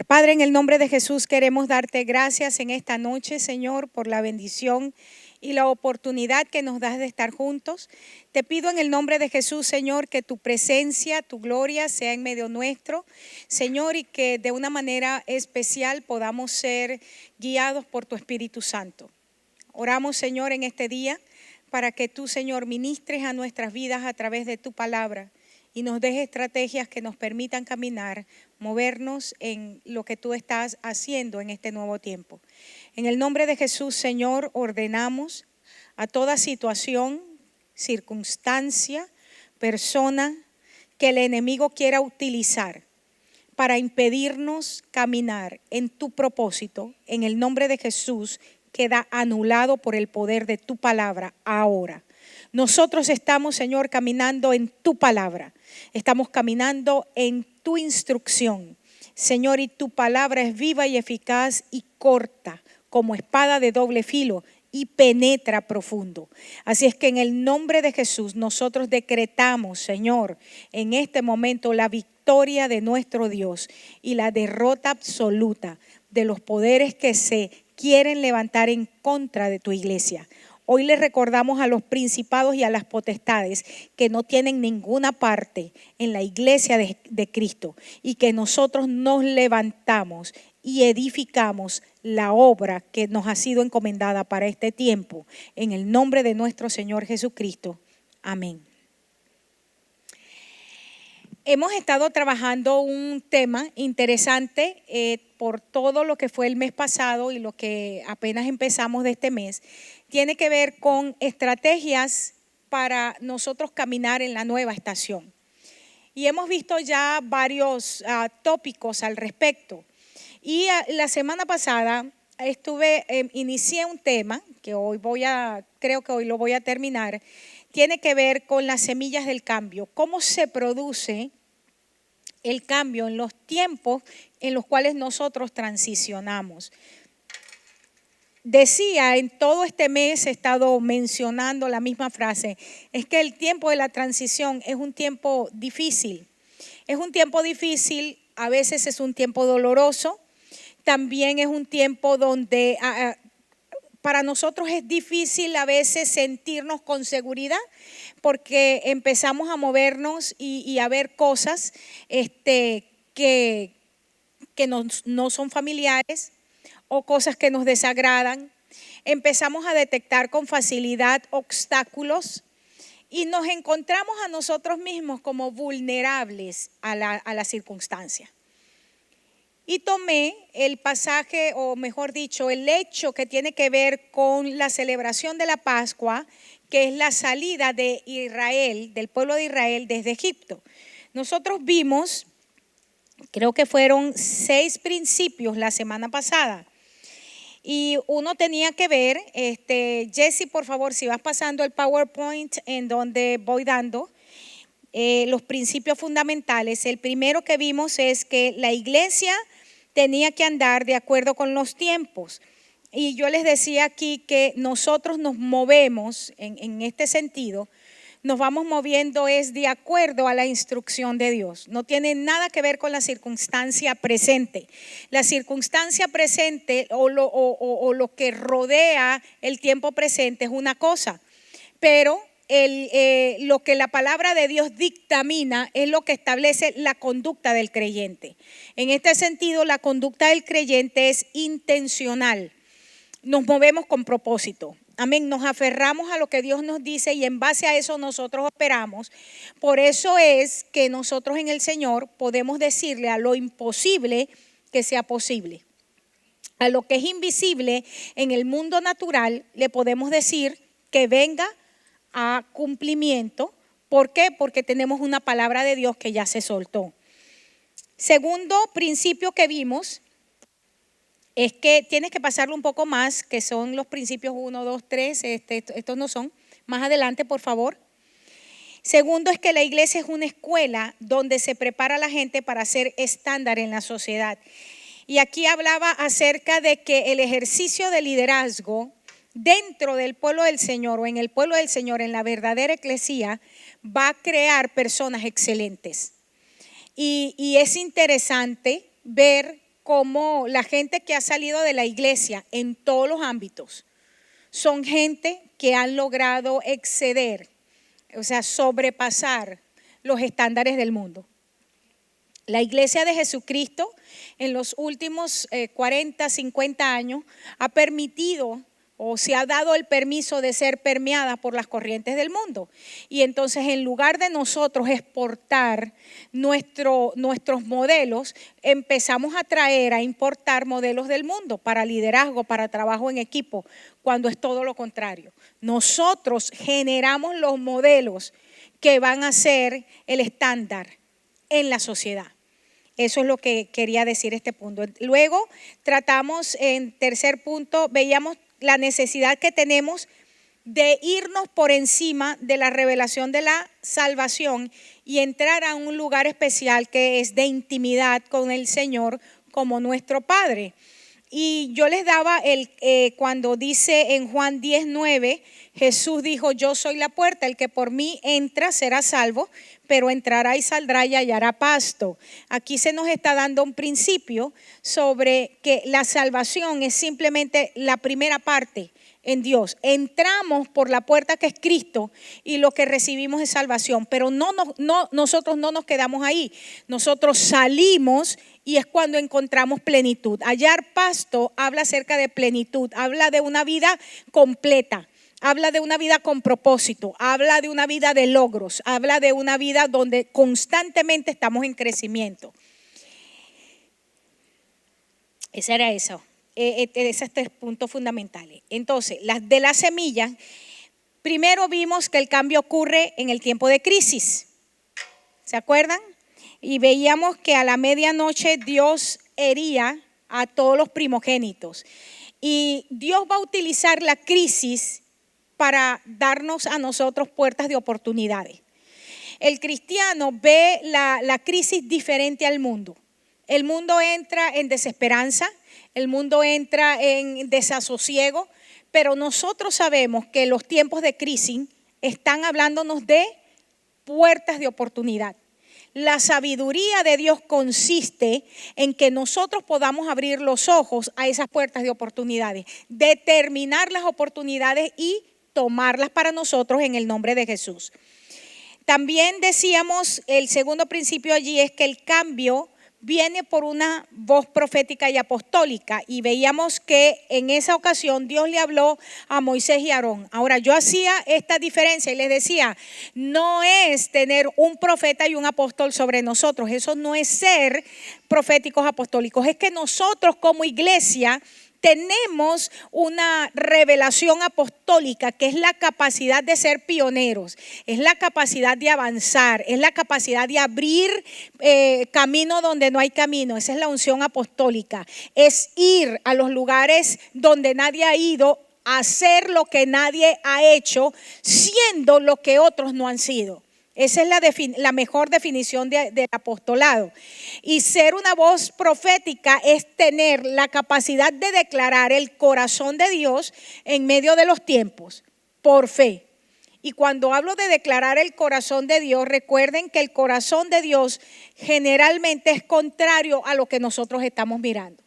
Padre, en el nombre de Jesús queremos darte gracias en esta noche, Señor, por la bendición y la oportunidad que nos das de estar juntos. Te pido en el nombre de Jesús, Señor, que tu presencia, tu gloria sea en medio nuestro, Señor, y que de una manera especial podamos ser guiados por tu Espíritu Santo. Oramos, Señor, en este día para que tú, Señor, ministres a nuestras vidas a través de tu palabra y nos des estrategias que nos permitan caminar, movernos en lo que tú estás haciendo en este nuevo tiempo. En el nombre de Jesús, Señor, ordenamos a toda situación, circunstancia, persona que el enemigo quiera utilizar para impedirnos caminar en tu propósito. En el nombre de Jesús queda anulado por el poder de tu palabra ahora. Nosotros estamos, Señor, caminando en tu palabra. Estamos caminando en tu instrucción, Señor, y tu palabra es viva y eficaz y corta como espada de doble filo y penetra profundo. Así es que en el nombre de Jesús nosotros decretamos, Señor, en este momento la victoria de nuestro Dios y la derrota absoluta de los poderes que se quieren levantar en contra de tu iglesia. Hoy le recordamos a los principados y a las potestades que no tienen ninguna parte en la iglesia de Cristo y que nosotros nos levantamos y edificamos la obra que nos ha sido encomendada para este tiempo. En el nombre de nuestro Señor Jesucristo. Amén. Hemos estado trabajando un tema interesante por todo lo que fue el mes pasado y lo que apenas empezamos de este mes. Tiene que ver con estrategias para nosotros caminar en la nueva estación. Y hemos visto ya varios tópicos al respecto. Y la semana pasada inicié un tema que creo que hoy lo voy a terminar. Tiene que ver con las semillas del cambio. ¿Cómo se produce el cambio en los tiempos en los cuales nosotros transicionamos? Decía, en todo este mes he estado mencionando la misma frase, es que el tiempo de la transición es un tiempo difícil. Es un tiempo difícil, a veces es un tiempo doloroso, también es un tiempo donde para nosotros es difícil a veces sentirnos con seguridad porque empezamos a movernos y a ver cosas que no son familiares o cosas que nos desagradan. Empezamos a detectar con facilidad obstáculos y nos encontramos a nosotros mismos como vulnerables a la circunstancia. Y tomé el pasaje, o mejor dicho, el hecho que tiene que ver con la celebración de la Pascua, que es la salida de Israel, del pueblo de Israel desde Egipto. Nosotros vimos, creo que fueron 6 principios la semana pasada. Y uno tenía que ver, Jesse, por favor, si vas pasando el PowerPoint en donde voy dando los principios fundamentales. El primero que vimos es que la iglesia tenía que andar de acuerdo con los tiempos. Y yo les decía aquí que nosotros nos movemos en este sentido, nos vamos moviendo es de acuerdo a la instrucción de Dios. No tiene nada que ver con la circunstancia presente. La circunstancia presente o lo que rodea el tiempo presente es una cosa, pero lo que la palabra de Dios dictamina es lo que establece la conducta del creyente. En este sentido, la conducta del creyente es intencional. Nos movemos con propósito. Amén. Nos aferramos a lo que Dios nos dice y en base a eso nosotros operamos. Por eso es que nosotros en el Señor podemos decirle a lo imposible que sea posible. A lo que es invisible en el mundo natural le podemos decir que venga a cumplimiento. ¿Por qué? Porque tenemos una palabra de Dios que ya se soltó. Segundo principio que vimos es que tienes que pasarlo un poco más, que son los principios 1, 2, 3, estos no son. Más adelante, por favor. Segundo es que la iglesia es una escuela donde se prepara a la gente para ser estándar en la sociedad. Y aquí hablaba acerca de que el ejercicio de liderazgo dentro del pueblo del Señor o en el pueblo del Señor, en la verdadera eclesía, va a crear personas excelentes. Y es interesante ver cómo la gente que ha salido de la iglesia en todos los ámbitos son gente que han logrado exceder, o sea, sobrepasar los estándares del mundo. La iglesia de Jesucristo en los últimos 40, 50 años ha permitido o se ha dado el permiso de ser permeada por las corrientes del mundo. Y entonces, en lugar de nosotros exportar nuestros modelos, empezamos a traer, a importar modelos del mundo para liderazgo, para trabajo en equipo, cuando es todo lo contrario. Nosotros generamos los modelos que van a ser el estándar en la sociedad. Eso es lo que quería decir este punto. Luego tratamos, en tercer punto, veíamos la necesidad que tenemos de irnos por encima de la revelación de la salvación y entrar a un lugar especial que es de intimidad con el Señor como nuestro Padre. Y yo les daba cuando dice en Juan 10:9, Jesús dijo: yo soy la puerta, el que por mí entra será salvo, pero entrará y saldrá y hallará pasto. Aquí se nos está dando un principio sobre que la salvación es simplemente la primera parte en Dios. Entramos por la puerta que es Cristo y lo que recibimos es salvación, pero nosotros no nos quedamos ahí. Nosotros salimos y es cuando encontramos plenitud. Hallar pasto habla acerca de plenitud, habla de una vida completa. Habla de una vida con propósito, habla de una vida de logros, habla de una vida donde constantemente estamos en crecimiento. Ese era eso. Esos 3 puntos fundamentales. Entonces, de las semillas, primero vimos que el cambio ocurre en el tiempo de crisis. ¿Se acuerdan? Y veíamos que a la medianoche Dios hería a todos los primogénitos. Y Dios va a utilizar la crisis para darnos a nosotros puertas de oportunidades. El cristiano ve la crisis diferente al mundo. El mundo entra en desesperanza, el mundo entra en desasosiego, pero nosotros sabemos que los tiempos de crisis están hablándonos de puertas de oportunidad. La sabiduría de Dios consiste en que nosotros podamos abrir los ojos a esas puertas de oportunidades, determinar las oportunidades y tomarlas para nosotros en el nombre de Jesús. También decíamos, el segundo principio allí es que el cambio viene por una voz profética y apostólica, y veíamos que en esa ocasión Dios le habló a Moisés y Aarón. Ahora, yo hacía esta diferencia y les decía, no es tener un profeta y un apóstol sobre nosotros, eso no es ser proféticos apostólicos, es que nosotros como iglesia tenemos una revelación apostólica que es la capacidad de ser pioneros, es la capacidad de avanzar, es la capacidad de abrir camino donde no hay camino. Esa es la unción apostólica, es ir a los lugares donde nadie ha ido, hacer lo que nadie ha hecho, siendo lo que otros no han sido. Esa es la mejor definición del apostolado. Y ser una voz profética es tener la capacidad de declarar el corazón de Dios en medio de los tiempos, por fe. Y cuando hablo de declarar el corazón de Dios, recuerden que el corazón de Dios generalmente es contrario a lo que nosotros estamos mirando.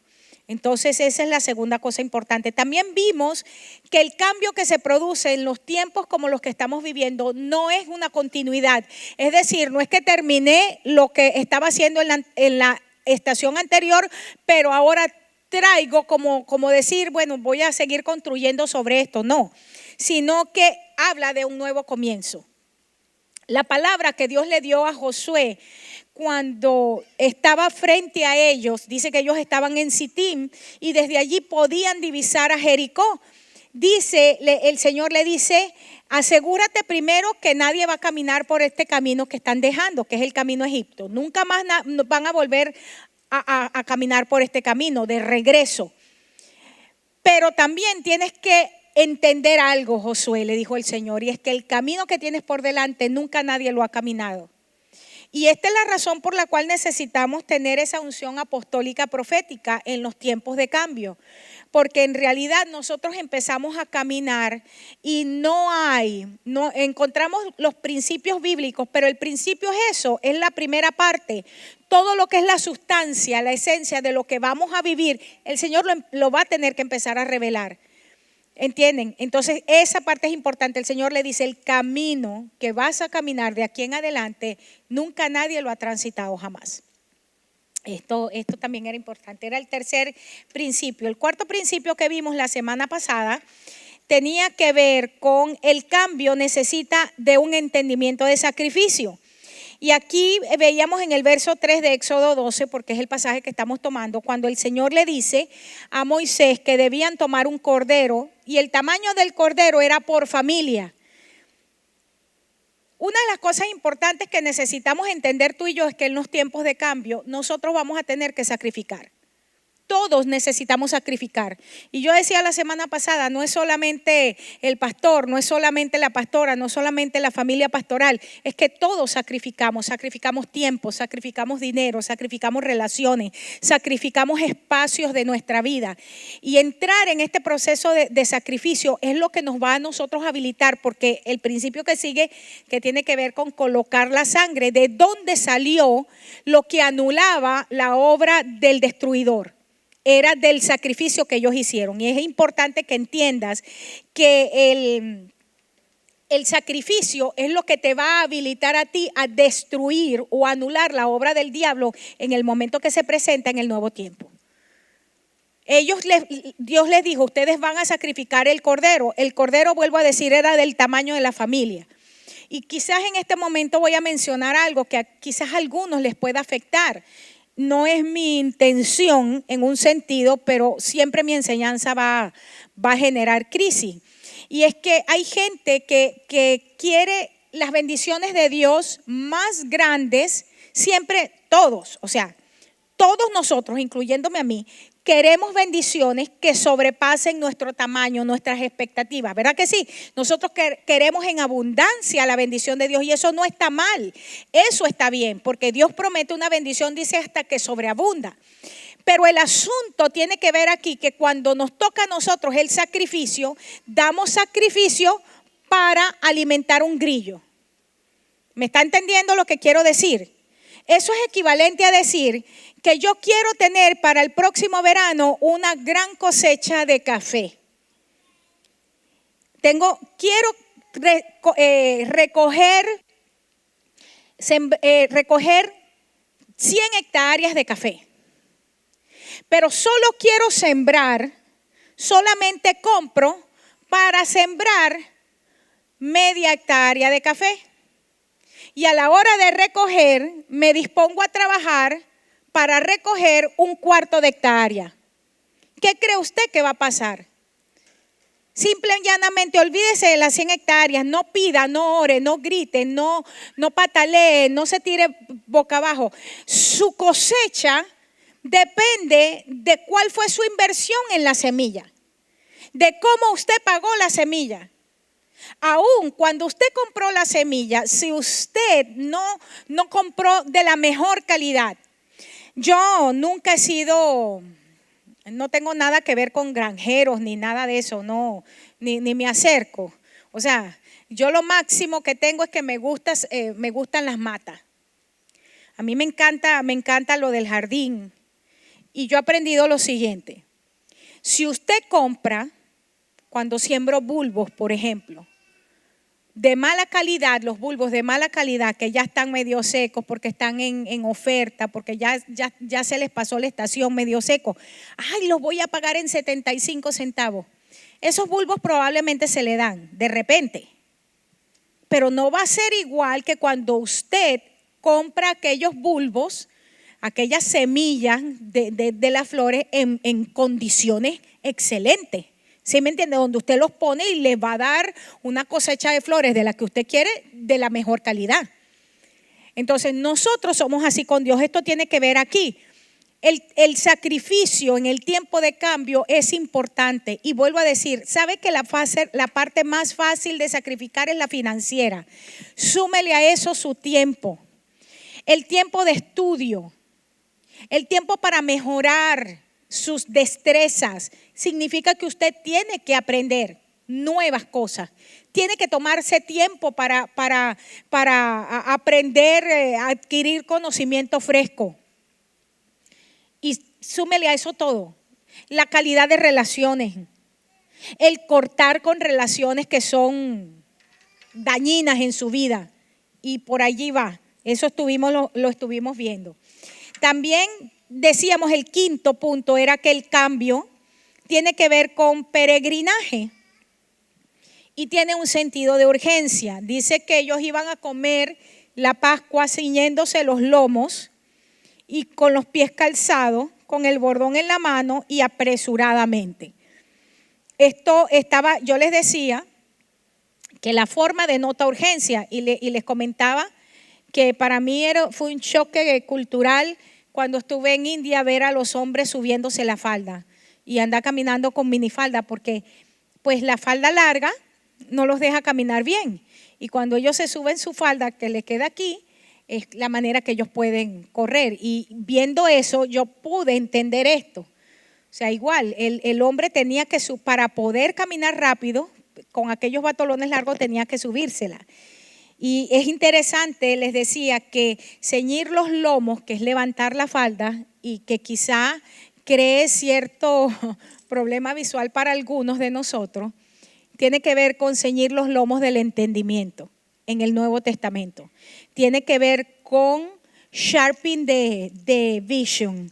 Entonces, esa es la segunda cosa importante. También vimos que el cambio que se produce en los tiempos como los que estamos viviendo no es una continuidad. Es decir, no es que terminé lo que estaba haciendo en la estación anterior, pero ahora traigo como decir, bueno, voy a seguir construyendo sobre esto. No, sino que habla de un nuevo comienzo. La palabra que Dios le dio a Josué cuando estaba frente a ellos, dice que ellos estaban en Sitim y desde allí podían divisar a Jericó. Dice, el Señor le dice, asegúrate primero que nadie va a caminar por este camino que están dejando, que es el camino a Egipto. Nunca más van a volver a caminar por este camino de regreso. Pero también tienes que entender algo, Josué, le dijo el Señor, y es que el camino que tienes por delante nunca nadie lo ha caminado. Y esta es la razón por la cual necesitamos tener esa unción apostólica profética en los tiempos de cambio. Porque en realidad nosotros empezamos a caminar y no encontramos los principios bíblicos, pero el principio es eso, es la primera parte. todo lo que es la sustancia, la esencia de lo que vamos a vivir, el Señor lo va a tener que empezar a revelar. ¿Entienden? Entonces esa parte es importante. El Señor le dice, el camino que vas a caminar de aquí en adelante, nunca nadie lo ha transitado jamás. Esto también era importante, era el tercer principio. El cuarto principio que vimos la semana pasada tenía que ver con el cambio necesita de un entendimiento de sacrificio. Y aquí veíamos en el verso 3 de Éxodo 12, porque es el pasaje que estamos tomando, cuando el Señor le dice a Moisés que debían tomar un cordero y el tamaño del cordero era por familia. Una de las cosas importantes que necesitamos entender tú y yo es que en los tiempos de cambio nosotros vamos a tener que sacrificar. Todos necesitamos sacrificar. Y yo decía la semana pasada, no es solamente el pastor, no es solamente la pastora, no es solamente la familia pastoral, es que todos sacrificamos tiempo, sacrificamos dinero, sacrificamos relaciones, sacrificamos espacios de nuestra vida. Y entrar en este proceso de sacrificio es lo que nos va a nosotros habilitar, porque el principio que sigue, que tiene que ver con colocar la sangre, de dónde salió lo que anulaba la obra del destruidor. Era del sacrificio que ellos hicieron. Y es importante que entiendas que el sacrificio es lo que te va a habilitar a ti a destruir o anular la obra del diablo en el momento que se presenta en el nuevo tiempo. Dios les dijo, ustedes van a sacrificar el cordero. El cordero, vuelvo a decir, era del tamaño de la familia. Y quizás en este momento voy a mencionar algo que quizás a algunos les pueda afectar. No es mi intención en un sentido, pero siempre mi enseñanza va a generar crisis. Y es que hay gente que quiere las bendiciones de Dios más grandes, siempre todos, o sea, todos nosotros, incluyéndome a mí, queremos bendiciones que sobrepasen nuestro tamaño, nuestras expectativas, ¿verdad que sí? Nosotros queremos en abundancia la bendición de Dios y eso no está mal, eso está bien, porque Dios promete una bendición, dice hasta que sobreabunda. Pero el asunto tiene que ver aquí que cuando nos toca a nosotros el sacrificio, damos sacrificio para alimentar un grillo. ¿Me está entendiendo lo que quiero decir? Eso es equivalente a decir que yo quiero tener para el próximo verano una gran cosecha de café. Quiero recoger 100 hectáreas de café. Pero solo quiero sembrar, solamente compro para sembrar media hectárea de café. Y a la hora de recoger, me dispongo a trabajar para recoger un cuarto de hectárea. ¿Qué cree usted que va a pasar? Simple y llanamente, olvídese de las 100 hectáreas, no pida, no ore, no grite, no patalee, no se tire boca abajo. Su cosecha depende de cuál fue su inversión en la semilla, de cómo usted pagó la semilla. Aún cuando usted compró la semilla, si usted no compró de la mejor calidad. Yo nunca he sido, no tengo nada que ver con granjeros ni nada de eso, no, ni me acerco. O sea, yo lo máximo que tengo es que me gustan las matas. A mí me encanta lo del jardín. Y yo he aprendido lo siguiente. Si usted compra, cuando siembro bulbos, por ejemplo, de mala calidad, los bulbos de mala calidad que ya están medio secos porque están en oferta, porque ya se les pasó la estación medio seco. Ay, los voy a pagar en 75 centavos. Esos bulbos probablemente se le dan de repente. Pero no va a ser igual que cuando usted compra aquellos bulbos, aquellas semillas de las flores en condiciones excelentes. ¿Sí me entiende? Donde usted los pone y les va a dar una cosecha de flores de la que usted quiere, de la mejor calidad. Entonces nosotros somos así con Dios. Esto tiene que ver aquí. El sacrificio en el tiempo de cambio es importante. Y vuelvo a decir, ¿sabe que la parte más fácil de sacrificar es la financiera? Súmele a eso su tiempo. El tiempo de estudio. El tiempo para mejorar sus destrezas. Significa que usted tiene que aprender nuevas cosas. Tiene que tomarse tiempo para aprender, adquirir conocimiento fresco. Y súmele a eso todo, la calidad de relaciones, el cortar con relaciones que son dañinas en su vida. Y por allí va, eso lo estuvimos viendo. También decíamos el quinto punto era que el cambio tiene que ver con peregrinaje y tiene un sentido de urgencia. Dice que ellos iban a comer la Pascua ciñéndose los lomos y con los pies calzados, con el bordón en la mano y apresuradamente. Esto estaba, yo les decía que la forma denota urgencia y les comentaba que para mí fue un choque cultural cuando estuve en India ver a los hombres subiéndose la falda y andar caminando con minifalda, porque pues la falda larga no los deja caminar bien. Y cuando ellos se suben su falda que les queda aquí, es la manera que ellos pueden correr. Y viendo eso, yo pude entender esto. O sea, igual, el hombre tenía que, para poder caminar rápido, con aquellos batolones largos tenía que subírsela. Y es interesante, les decía, que ceñir los lomos, que es levantar la falda, y que quizá cree cierto problema visual para algunos de nosotros, tiene que ver con ceñir los lomos del entendimiento en el Nuevo Testamento. Tiene que ver con sharpening de vision,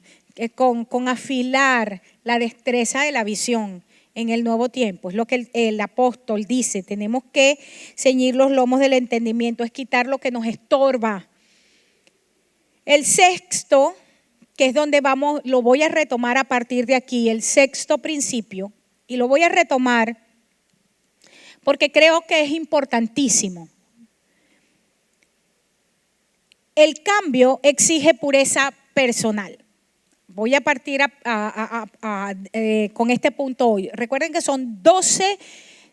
con afilar la destreza de la visión en el nuevo tiempo. Es lo que el apóstol dice, tenemos que ceñir los lomos del entendimiento, es quitar lo que nos estorba. El sexto, que es donde vamos, lo voy a retomar a partir de aquí, el sexto principio, y lo voy a retomar porque creo que es importantísimo. El cambio exige pureza personal. Voy a partir con este punto hoy. Recuerden que son 12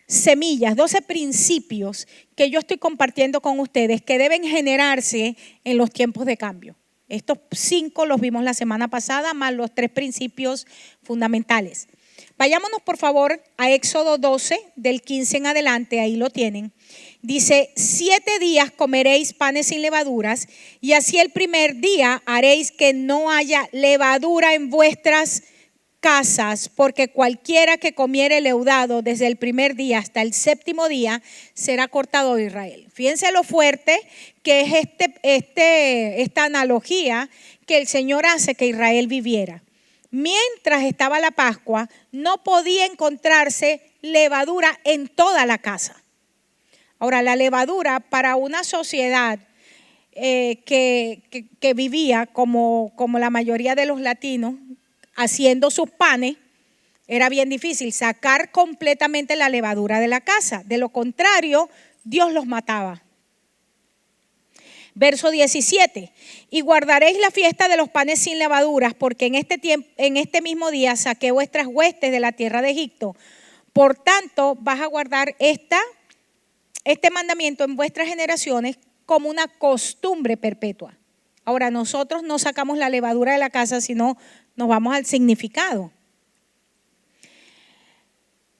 semillas, 12 principios que yo estoy compartiendo con ustedes que deben generarse en los tiempos de cambio. Estos 5 los vimos la semana pasada, más los 3 principios fundamentales. Vayámonos por favor a Éxodo 12, del 15 en adelante, ahí lo tienen. Dice, 7 días comeréis panes sin levaduras, y así el primer día haréis que no haya levadura en vuestras casas, porque cualquiera que comiere leudado desde el primer día hasta el 7º día será cortado de Israel. Fíjense lo fuerte que es esta analogía que el Señor hace que Israel viviera. Mientras estaba la Pascua, no podía encontrarse levadura en toda la casa. Ahora, la levadura para una sociedad que vivía como la mayoría de los latinos, haciendo sus panes, era bien difícil sacar completamente la levadura de la casa. De lo contrario, Dios los mataba. Verso 17, y guardaréis la fiesta de los panes sin levaduras, porque en este mismo día saqué vuestras huestes de la tierra de Egipto. Por tanto, vas a guardar este mandamiento en vuestras generaciones como una costumbre perpetua. Ahora, nosotros no sacamos la levadura de la casa, sino nos vamos al significado.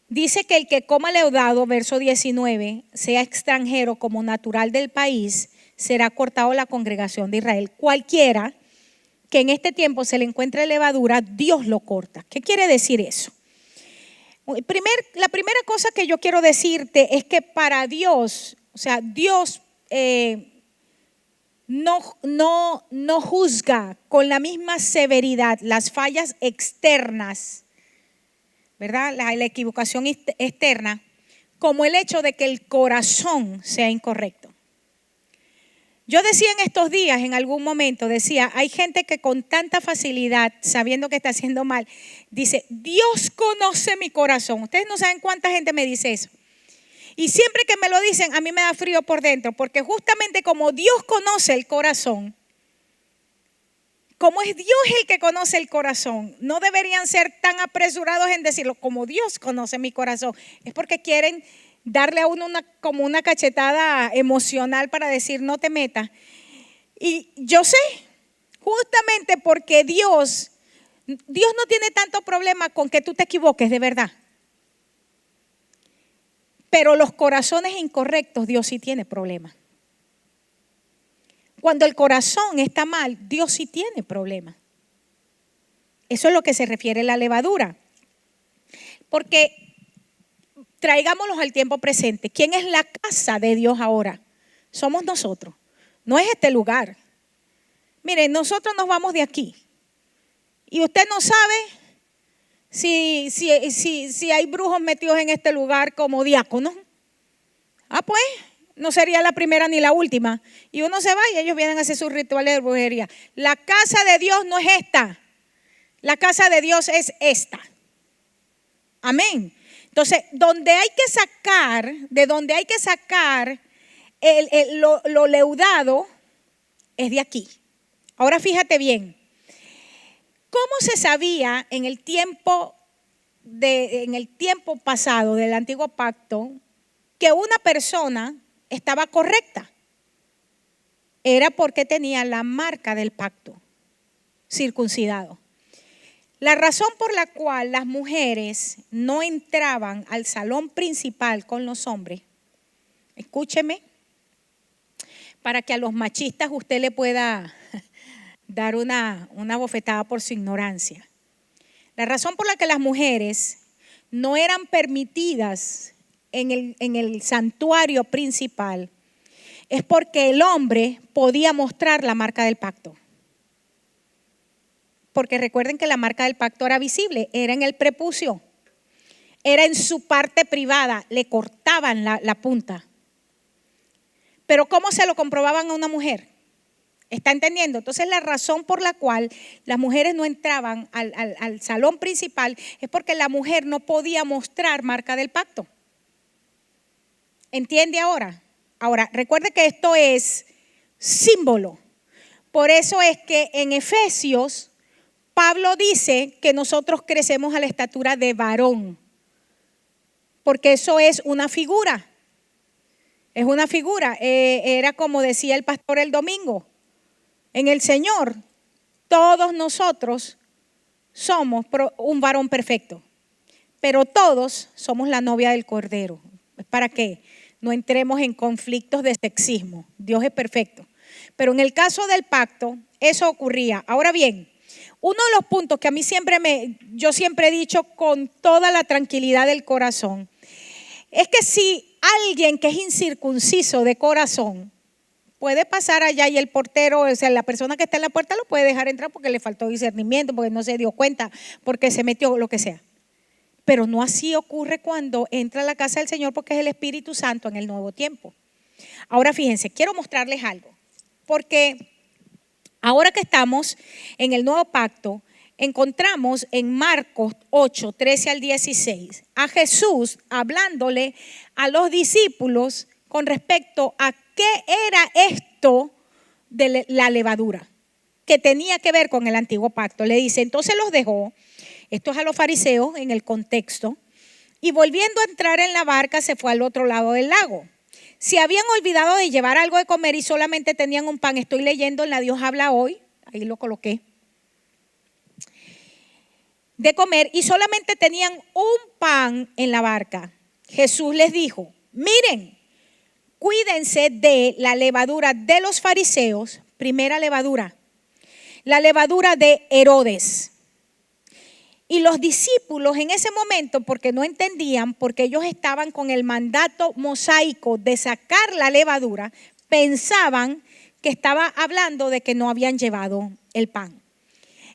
Dice que el que coma leudado, verso 19, sea extranjero como natural del país, será cortado la congregación de Israel. Cualquiera que en este tiempo se le encuentre levadura, Dios lo corta. ¿Qué quiere decir eso? La primera cosa que yo quiero decirte es que para Dios, o sea, Dios no juzga con la misma severidad las fallas externas, ¿verdad? La equivocación externa, como el hecho de que el corazón sea incorrecto. Yo decía en estos días, en algún momento, hay gente que con tanta facilidad, sabiendo que está haciendo mal, dice, Dios conoce mi corazón. Ustedes no saben cuánta gente me dice eso. Y siempre que me lo dicen, a mí me da frío por dentro, porque justamente como Dios conoce el corazón, como es Dios el que conoce el corazón, no deberían ser tan apresurados en decirlo, como Dios conoce mi corazón. Es porque quieren darle a uno como una cachetada emocional para decir no te metas. Y yo sé, justamente porque Dios no tiene tanto problema con que tú te equivoques de verdad. Pero los corazones incorrectos, Dios sí tiene problemas. Cuando el corazón está mal, Dios sí tiene problemas. Eso es lo que se refiere a la levadura. Porque traigámoslos al tiempo presente. ¿Quién es la casa de Dios ahora? Somos nosotros. No es este lugar. Miren, nosotros nos vamos de aquí. Y usted no sabe si hay brujos metidos en este lugar como diáconos. Pues no sería la primera ni la última. Y uno se va y ellos vienen a hacer sus rituales de brujería. La casa de Dios no es esta. La casa de Dios es esta. Amén. Entonces, de donde hay que sacar lo leudado es de aquí. Ahora fíjate bien. ¿Cómo se sabía en el tiempo pasado del antiguo pacto que una persona estaba correcta? Era porque tenía la marca del pacto, circuncidado. La razón por la cual las mujeres no entraban al salón principal con los hombres, escúcheme, para que a los machistas usted le pueda dar una bofetada por su ignorancia. La razón por la que las mujeres no eran permitidas en el santuario principal es porque el hombre podía mostrar la marca del pacto. Porque recuerden que la marca del pacto era visible, era en el prepucio, era en su parte privada, le cortaban la punta. Pero ¿cómo se lo comprobaban a una mujer? ¿Está entendiendo? Entonces la razón por la cual las mujeres no entraban al salón principal es porque la mujer no podía mostrar marca del pacto. ¿Entiende ahora? Ahora, recuerde que esto es símbolo. Por eso es que en Efesios Pablo dice que nosotros crecemos a la estatura de varón, porque eso es una figura. Es una figura. Era como decía el pastor el domingo. En el Señor, todos nosotros somos un varón perfecto, pero todos somos la novia del Cordero. ¿Para qué? No entremos en conflictos de sexismo. Dios es perfecto. Pero en el caso del pacto, eso ocurría. Ahora bien, uno de los puntos que a mí yo siempre he dicho con toda la tranquilidad del corazón, es que si alguien que es incircunciso de corazón puede pasar allá y el portero, o sea, la persona que está en la puerta lo puede dejar entrar porque le faltó discernimiento, porque no se dio cuenta, porque se metió, lo que sea. Pero no así ocurre cuando entra a la casa del Señor, porque es el Espíritu Santo en el nuevo tiempo. Ahora fíjense, quiero mostrarles algo, porque ahora que estamos en el nuevo pacto, encontramos en Marcos 8, 13 al 16 a Jesús hablándole a los discípulos con respecto a qué era esto de la levadura, que tenía que ver con el antiguo pacto. Le dice, entonces los dejó, esto es a los fariseos en el contexto, y volviendo a entrar en la barca se fue al otro lado del lago. Se habían olvidado de llevar algo de comer y solamente tenían un pan. Estoy leyendo en la Dios habla hoy, ahí lo coloqué. De comer y solamente tenían un pan en la barca. Jesús les dijo, miren, cuídense de la levadura de los fariseos, primera levadura, la levadura de Herodes. Y los discípulos en ese momento, porque no entendían, porque ellos estaban con el mandato mosaico de sacar la levadura, pensaban que estaba hablando de que no habían llevado el pan.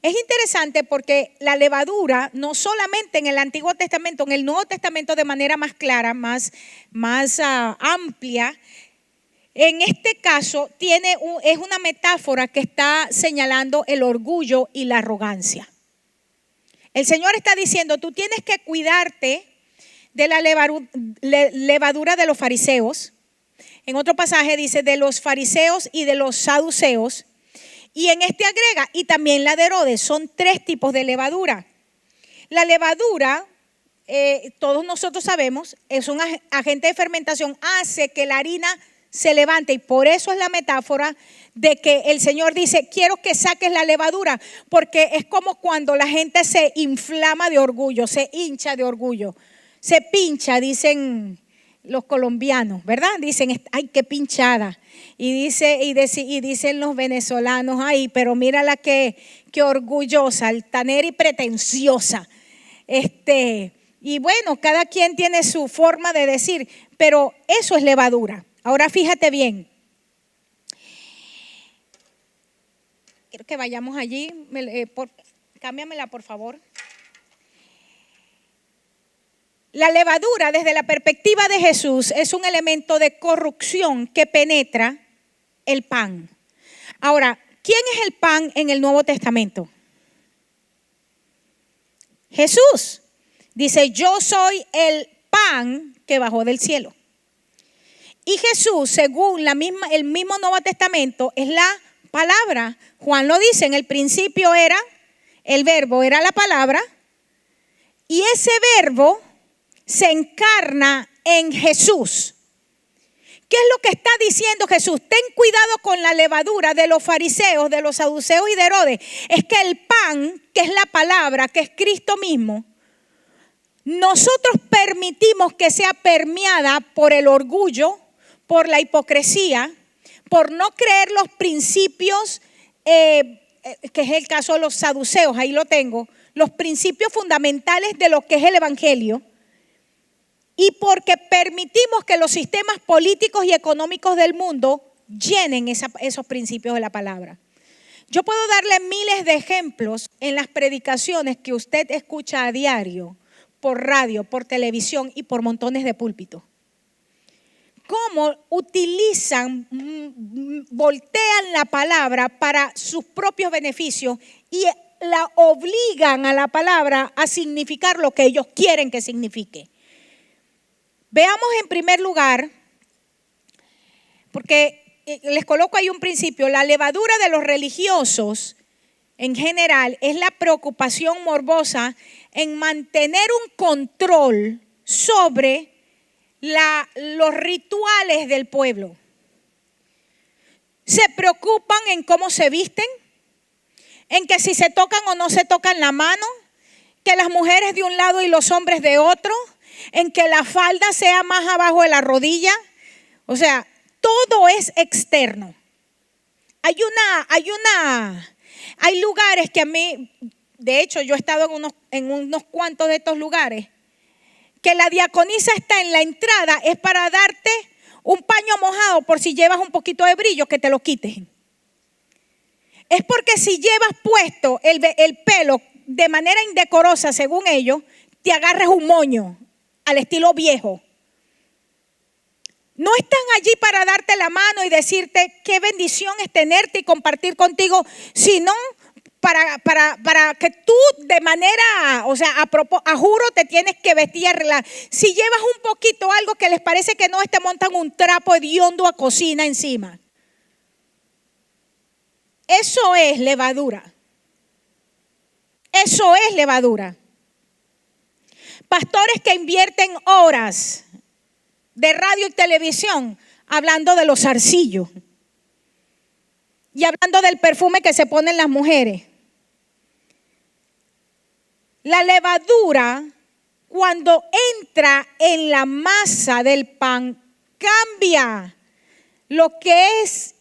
Es interesante porque la levadura, no solamente en el Antiguo Testamento, en el Nuevo Testamento de manera más clara, más amplia, en este caso es una metáfora que está señalando el orgullo y la arrogancia. El Señor está diciendo, tú tienes que cuidarte de la levadura de los fariseos. En otro pasaje dice de los fariseos y de los saduceos. Y en este agrega, y también la de Herodes, son 3 tipos de levadura. La levadura, todos nosotros sabemos, es un agente de fermentación, hace que la harina se levante. Y por eso es la metáfora de que el Señor dice, quiero que saques la levadura, porque es como cuando la gente se inflama de orgullo, se hincha de orgullo, se pincha, dicen los colombianos, ¿verdad? Dicen, ay, qué pinchada. Y dicen los venezolanos, ay, pero mírala qué orgullosa, altanera y pretenciosa. Y bueno, cada quien tiene su forma de decir, pero eso es levadura. Ahora fíjate bien. Quiero que vayamos allí, cámbiamela por favor. La levadura, desde la perspectiva de Jesús, es un elemento de corrupción que penetra el pan. Ahora, ¿quién es el pan en el Nuevo Testamento? Jesús. Dice, yo soy el pan que bajó del cielo. Y Jesús, según el mismo Nuevo Testamento, es la palabra. Juan lo dice, en el principio era el verbo, era la palabra. Y ese verbo se encarna en Jesús. ¿Qué es lo que está diciendo Jesús? Ten cuidado con la levadura de los fariseos, de los saduceos y de Herodes. Es que el pan, que es la palabra, que es Cristo mismo, nosotros permitimos que sea permeada por el orgullo, por la hipocresía, por no creer los principios, que es el caso de los saduceos, ahí lo tengo, los principios fundamentales de lo que es el evangelio. Y porque permitimos que los sistemas políticos y económicos del mundo llenen esos principios de la palabra. Yo puedo darle miles de ejemplos en las predicaciones que usted escucha a diario, por radio, por televisión y por montones de púlpitos. Cómo utilizan, voltean la palabra para sus propios beneficios y la obligan a la palabra a significar lo que ellos quieren que signifique. Veamos en primer lugar, porque les coloco ahí un principio, la levadura de los religiosos en general es la preocupación morbosa en mantener un control sobre los rituales del pueblo. Se preocupan en cómo se visten, en que si se tocan o no se tocan la mano, que las mujeres de un lado y los hombres de otro, en que la falda sea más abajo de la rodilla. O sea, todo es externo. Hay lugares que a mí, de hecho yo he estado en unos cuantos de estos lugares, que la diaconisa está en la entrada, es para darte un paño mojado por si llevas un poquito de brillo, que te lo quites. Es porque si llevas puesto el pelo de manera indecorosa, según ellos, te agarres un moño al estilo viejo. No están allí para darte la mano y decirte qué bendición es tenerte y compartir contigo, sino para que tú de manera, o sea, a juro te tienes que vestir y arreglar. Si llevas un poquito algo que les parece que no, te montan un trapo hediondo a cocina encima. Eso es levadura. Eso es levadura. Pastores que invierten horas de radio y televisión hablando de los zarcillos y hablando del perfume que se ponen las mujeres. La levadura, cuando entra en la masa del pan, cambia lo que es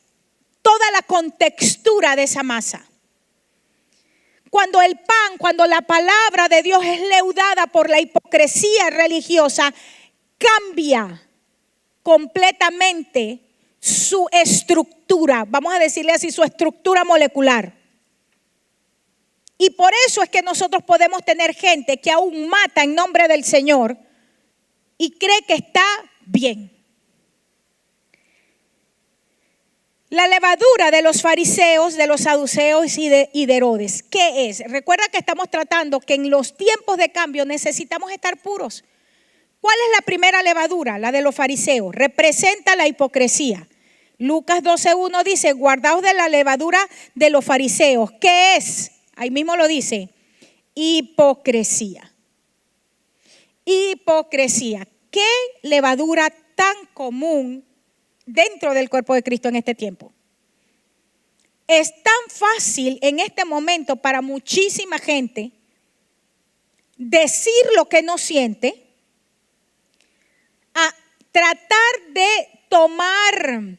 toda la contextura de esa masa. Cuando el pan, cuando la palabra de Dios es leudada por la hipocresía religiosa, cambia completamente su estructura, vamos a decirle así, su estructura molecular. Y por eso es que nosotros podemos tener gente que aún mata en nombre del Señor y cree que está bien. La levadura de los fariseos, de los saduceos y de Herodes, ¿qué es? Recuerda que estamos tratando que en los tiempos de cambio necesitamos estar puros. ¿Cuál es la primera levadura? La de los fariseos. Representa la hipocresía. Lucas 12:1 dice, guardaos de la levadura de los fariseos. ¿Qué es? Ahí mismo lo dice, hipocresía. Hipocresía. ¿Qué levadura tan común dentro del cuerpo de Cristo en este tiempo? Es tan fácil en este momento para muchísima gente decir lo que no siente, tratar de tomar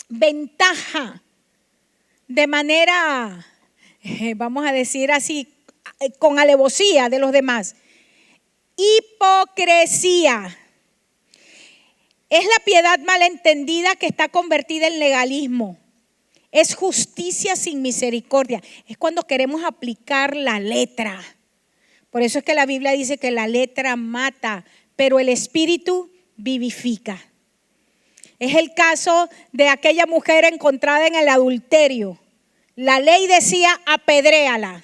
ventaja de manera, vamos a decir así, con alevosía de los demás. Hipocresía. Es la piedad malentendida que está convertida en legalismo. Es justicia sin misericordia. Es cuando queremos aplicar la letra. Por eso es que la Biblia dice que la letra mata, pero el espíritu vivifica. Es el caso de aquella mujer encontrada en el adulterio. La ley decía apedréala.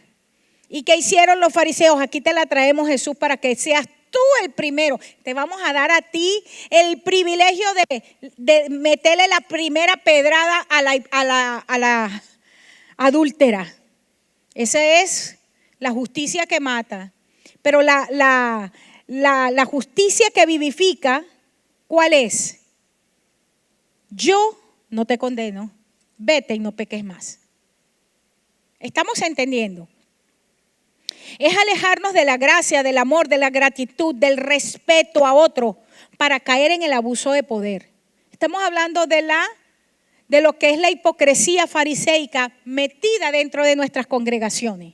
¿Y qué hicieron los fariseos? Aquí te la traemos, Jesús, para que seas tú el primero. Te vamos a dar a ti el privilegio de meterle la primera pedrada a la adúltera. Esa es la justicia que mata. Pero la justicia que vivifica, ¿cuál es? Yo no te condeno, vete y no peques más. ¿Estamos entendiendo? Es alejarnos de la gracia, del amor, de la gratitud, del respeto a otro para caer en el abuso de poder. Estamos hablando de lo que es la hipocresía fariseica metida dentro de nuestras congregaciones.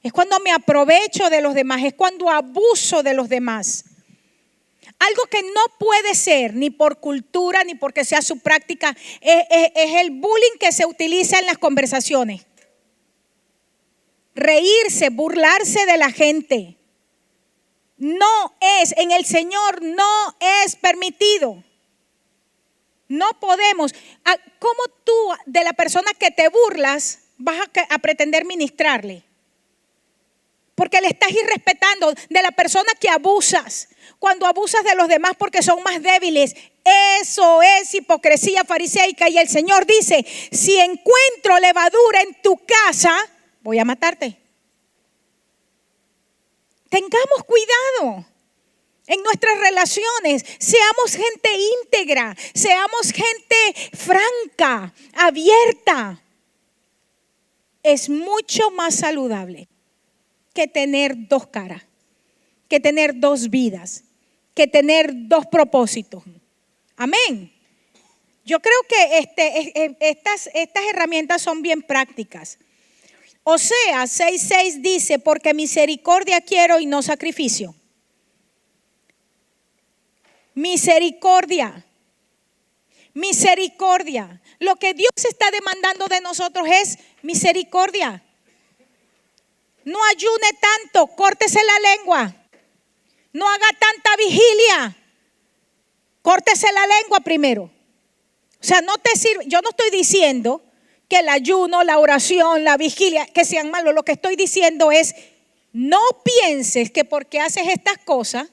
Es cuando me aprovecho de los demás, es cuando abuso de los demás. Algo que no puede ser ni por cultura ni porque sea su práctica es el bullying que se utiliza en las conversaciones. Reírse, burlarse de la gente. No es, en el Señor no es permitido. No podemos. ¿Cómo tú de la persona que te burlas vas a pretender ministrarle? Porque le estás irrespetando. De la persona que abusas. Cuando abusas de los demás porque son más débiles. Eso es hipocresía fariseica. Y el Señor dice, si encuentro levadura en tu casa, voy a matarte. Tengamos cuidado en nuestras relaciones. Seamos gente íntegra. Seamos gente franca, abierta. Es mucho más saludable que tener dos caras, que tener dos vidas, que tener dos propósitos. Amén. Yo creo que estas herramientas son bien prácticas. Oseas 6:6 dice, porque misericordia quiero y no sacrificio. Misericordia. Misericordia. Lo que Dios está demandando de nosotros es misericordia. No ayune tanto, córtese la lengua. No haga tanta vigilia. Córtese la lengua primero. O sea, no te sirve. Yo no estoy diciendo que el ayuno, la oración, la vigilia, que sean malos. Lo que estoy diciendo es, no pienses que porque haces estas cosas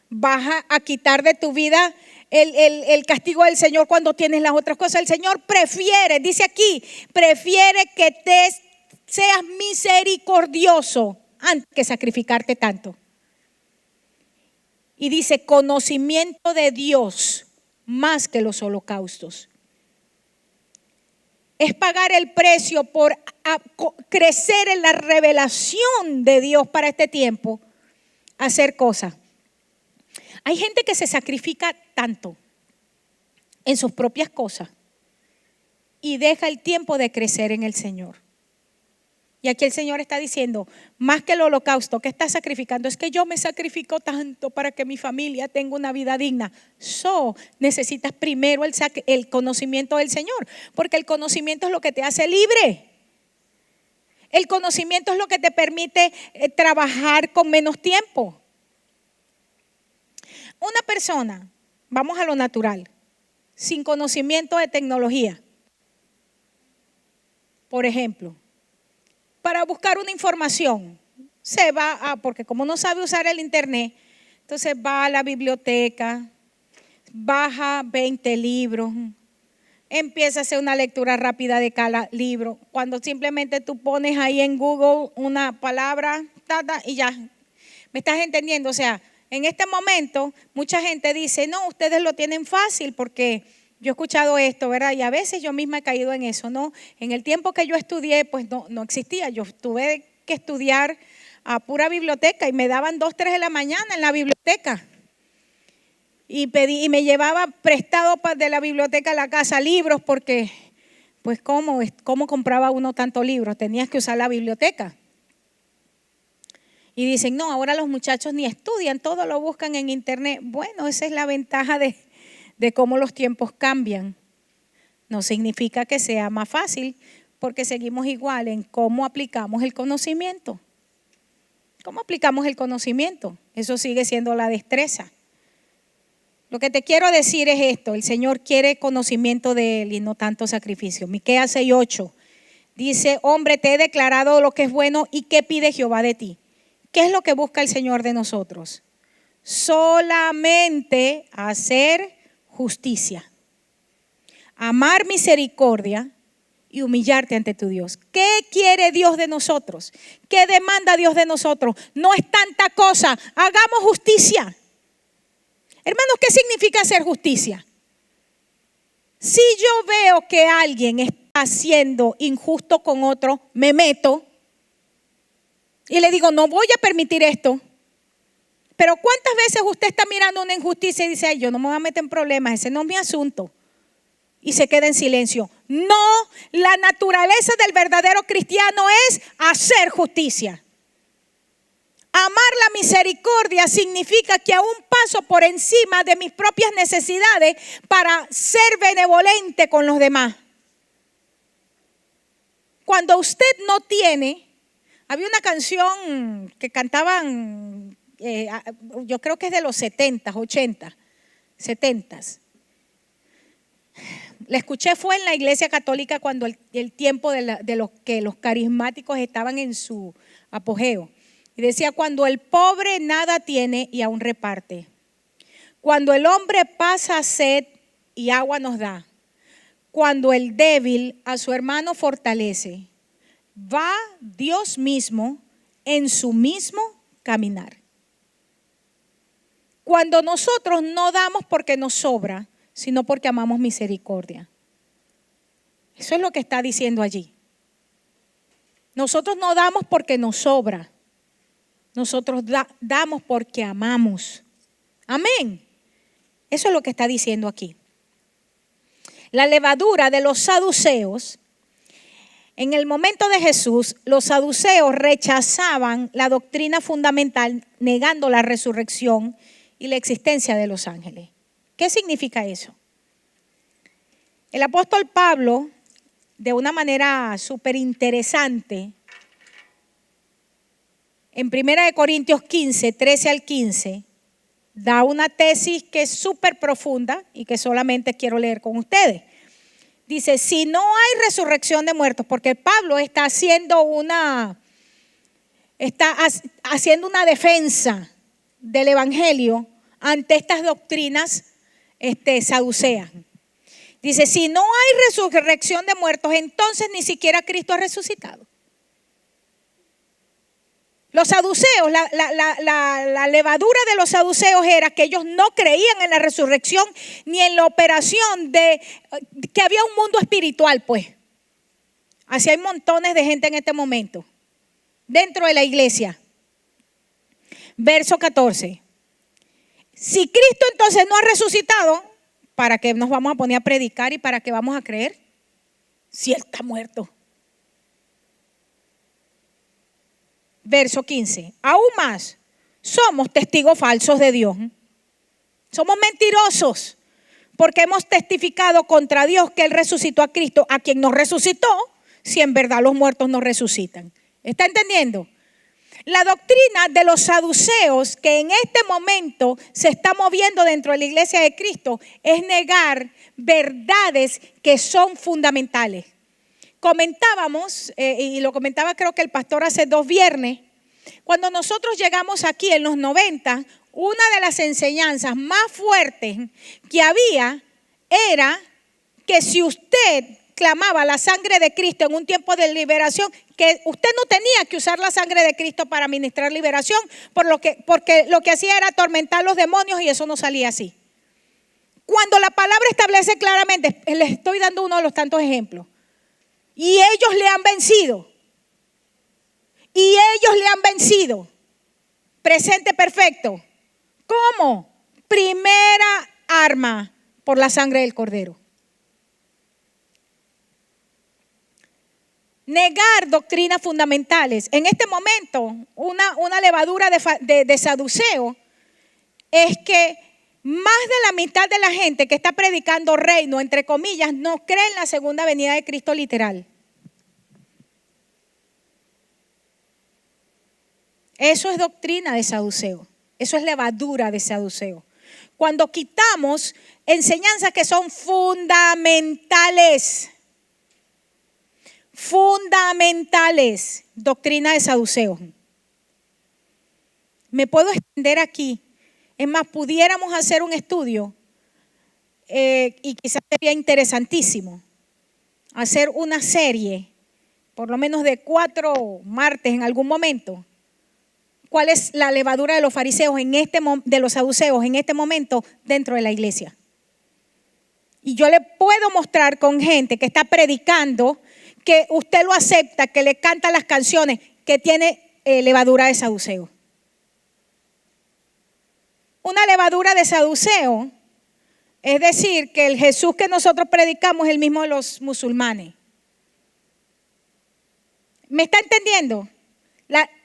vas a quitar de tu vida el castigo del Señor cuando tienes las otras cosas. El Señor prefiere, dice aquí, prefiere que te seas misericordioso antes que sacrificarte tanto. Y dice, conocimiento de Dios más que los holocaustos. Es pagar el precio por crecer en la revelación de Dios para este tiempo, hacer cosas. Hay gente que se sacrifica tanto en sus propias cosas y deja el tiempo de crecer en el Señor. Y aquí el Señor está diciendo, más que el holocausto, ¿qué está sacrificando? Es que yo me sacrifico tanto para que mi familia tenga una vida digna. Necesitas primero el conocimiento del Señor, porque el conocimiento es lo que te hace libre. El conocimiento es lo que te permite trabajar con menos tiempo. Una persona, vamos a lo natural, sin conocimiento de tecnología, por ejemplo, para buscar una información, se va porque como no sabe usar el internet, entonces va a la biblioteca, baja 20 libros, empieza a hacer una lectura rápida de cada libro. Cuando simplemente tú pones ahí en Google una palabra, y ya, ¿me estás entendiendo? O sea, en este momento mucha gente dice, no, ustedes lo tienen fácil porque yo he escuchado esto, ¿verdad? Y a veces yo misma he caído en eso, ¿no? En el tiempo que yo estudié, pues no existía. Yo tuve que estudiar a pura biblioteca y me daban 2, 3 de la mañana en la biblioteca. y me llevaba prestado de la biblioteca a la casa libros porque, pues, ¿cómo compraba uno tantos libros? Tenías que usar la biblioteca. Y dicen, no, ahora los muchachos ni estudian, todo lo buscan en internet. Bueno, esa es la ventaja de cómo los tiempos cambian. No significa que sea más fácil, porque seguimos igual en cómo aplicamos el conocimiento. ¿Cómo aplicamos el conocimiento? Eso sigue siendo la destreza. Lo que te quiero decir es esto: el Señor quiere conocimiento de Él y no tanto sacrificio. Miqueas 6:8 dice, hombre, te he declarado lo que es bueno y qué pide Jehová de ti. ¿Qué es lo que busca el Señor de nosotros? Solamente hacer justicia, amar misericordia y humillarte ante tu Dios. ¿Qué quiere Dios de nosotros? ¿Qué demanda Dios de nosotros? No es tanta cosa, hagamos justicia. Hermanos, ¿qué significa hacer justicia? Si yo veo que alguien está siendo injusto con otro, me meto y le digo, no voy a permitir esto. Pero ¿cuántas veces usted está mirando una injusticia y dice, ay, yo no me voy a meter en problemas, ese no es mi asunto? Y se queda en silencio. No, la naturaleza del verdadero cristiano es hacer justicia. Amar la misericordia significa que aún paso por encima de mis propias necesidades para ser benevolente con los demás. Cuando usted no tiene, había una canción que cantaban, yo creo que es de los 70s, 80s, 70s. La escuché fue en la iglesia católica cuando el tiempo de los que los carismáticos estaban en su apogeo. Y decía, cuando el pobre nada tiene y aún reparte. Cuando el hombre pasa sed y agua nos da. Cuando el débil a su hermano fortalece. Va Dios mismo en su mismo caminar. Cuando nosotros no damos porque nos sobra, sino porque amamos misericordia. Eso es lo que está diciendo allí. Nosotros no damos porque nos sobra. Nosotros damos porque amamos. Amén. Eso es lo que está diciendo aquí. La levadura de los saduceos, en el momento de Jesús, los saduceos rechazaban la doctrina fundamental, negando la resurrección y la existencia de los ángeles. ¿Qué significa eso? El apóstol Pablo, de una manera súper interesante, en 1 Corintios 15, 13 al 15, da una tesis que es súper profunda y que solamente quiero leer con ustedes. Dice, si no hay resurrección de muertos, porque Pablo está haciendo una defensa del evangelio ante estas doctrinas saduceas. Dice, si no hay resurrección de muertos, entonces ni siquiera Cristo ha resucitado. Los saduceos, la levadura de los saduceos era que ellos no creían en la resurrección ni en la operación de que había un mundo espiritual, pues. Así hay montones de gente en este momento dentro de la iglesia. Verso 14. Si Cristo entonces no ha resucitado, ¿para qué nos vamos a poner a predicar y para qué vamos a creer? Si Él está muerto. Verso 15. Aún más, somos testigos falsos de Dios. Somos mentirosos porque hemos testificado contra Dios que Él resucitó a Cristo, a quien nos resucitó, si en verdad los muertos no resucitan. ¿Está entendiendo? La doctrina de los saduceos que en este momento se está moviendo dentro de la iglesia de Cristo es negar verdades que son fundamentales. Comentábamos, y lo comentaba creo que el pastor hace 2 viernes, cuando nosotros llegamos aquí en los 90, una de las enseñanzas más fuertes que había era que si usted clamaba la sangre de Cristo en un tiempo de liberación, que usted no tenía que usar la sangre de Cristo para ministrar liberación, porque lo que hacía era atormentar a los demonios y eso no salía así. Cuando la palabra establece claramente, les estoy dando uno de los tantos ejemplos, y ellos le han vencido. Y ellos le han vencido. Presente perfecto. ¿Cómo? Primera arma por la sangre del Cordero. Negar doctrinas fundamentales. En este momento, una levadura de saduceo es que más de la mitad de la gente que está predicando reino, entre comillas, no cree en la segunda venida de Cristo literal. Eso es doctrina de saduceo. Eso es levadura de saduceo. Cuando quitamos enseñanzas que son fundamentales. Fundamentales, doctrina de saduceos. Me puedo extender aquí. Es más, pudiéramos hacer un estudio y quizás sería interesantísimo hacer una serie, por lo menos de 4 martes en algún momento. ¿Cuál es la levadura de los fariseos de los saduceos en este momento dentro de la iglesia? Y yo le puedo mostrar con gente que está predicando, que usted lo acepta, que le canta las canciones, que tiene levadura de saduceo. Una levadura de saduceo es decir que el Jesús que nosotros predicamos es el mismo de los musulmanes. ¿Me está entendiendo?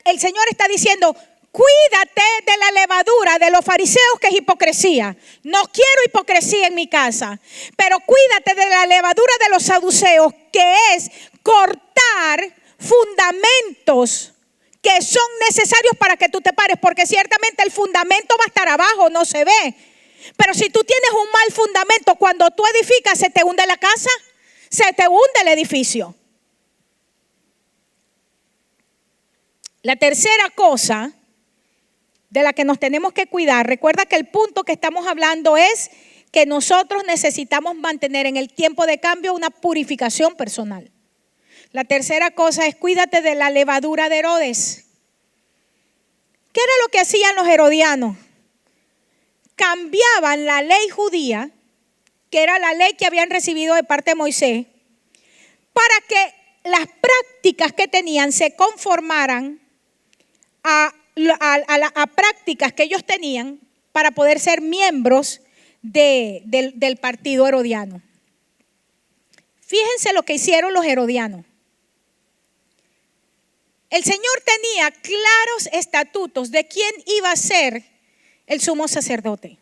El Señor está diciendo, cuídate de la levadura de los fariseos, que es hipocresía. No quiero hipocresía en mi casa, pero cuídate de la levadura de los saduceos, que es cortar fundamentos que son necesarios para que tú te pares, porque ciertamente el fundamento va a estar abajo, no se ve. Pero si tú tienes un mal fundamento, cuando tú edificas, se te hunde la casa, se te hunde el edificio. La tercera cosa de la que nos tenemos que cuidar, recuerda que el punto que estamos hablando es que nosotros necesitamos mantener en el tiempo de cambio una purificación personal. La tercera cosa es cuídate de la levadura de Herodes. ¿Qué era lo que hacían los herodianos? Cambiaban la ley judía, que era la ley que habían recibido de parte de Moisés, para que las prácticas que tenían se conformaran a prácticas que ellos tenían para poder ser miembros del partido herodiano. Fíjense lo que hicieron los herodianos. El Señor tenía claros estatutos de quién iba a ser el sumo sacerdote.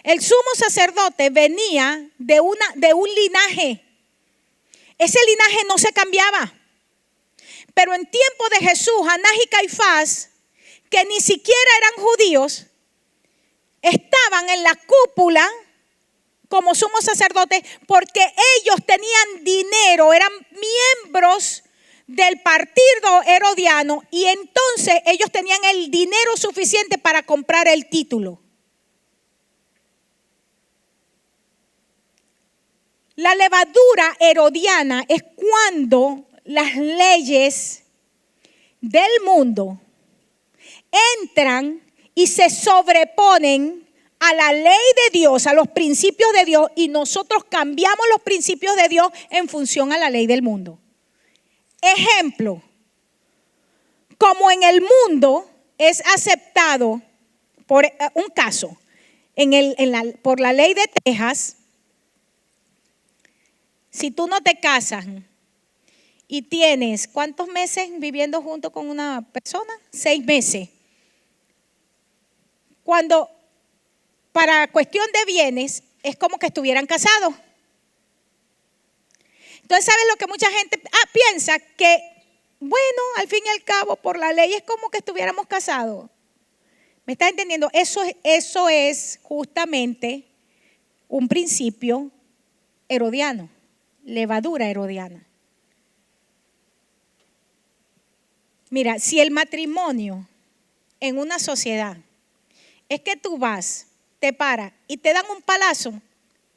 El sumo sacerdote venía de un linaje. Ese linaje no se cambiaba. Pero en tiempo de Jesús, Anás y Caifás, que ni siquiera eran judíos, estaban en la cúpula como sumos sacerdotes porque ellos tenían dinero, eran miembros del partido herodiano y entonces ellos tenían el dinero suficiente para comprar el título. La levadura herodiana es cuando las leyes del mundo entran y se sobreponen a la ley de Dios, a los principios de Dios, y nosotros cambiamos los principios de Dios en función a la ley del mundo. Ejemplo, como en el mundo es aceptado, por un caso, por la ley de Texas, si tú no te casas y tienes, ¿cuántos meses viviendo junto con una persona? 6 meses. Cuando, para cuestión de bienes, es como que estuvieran casados. Entonces, ¿sabes lo que mucha gente piensa? Que, bueno, al fin y al cabo, por la ley es como que estuviéramos casados. ¿Me estás entendiendo? Eso es justamente un principio herodiano, levadura herodiana. Mira, si el matrimonio en una sociedad es que tú vas, te paras y te dan un palazo,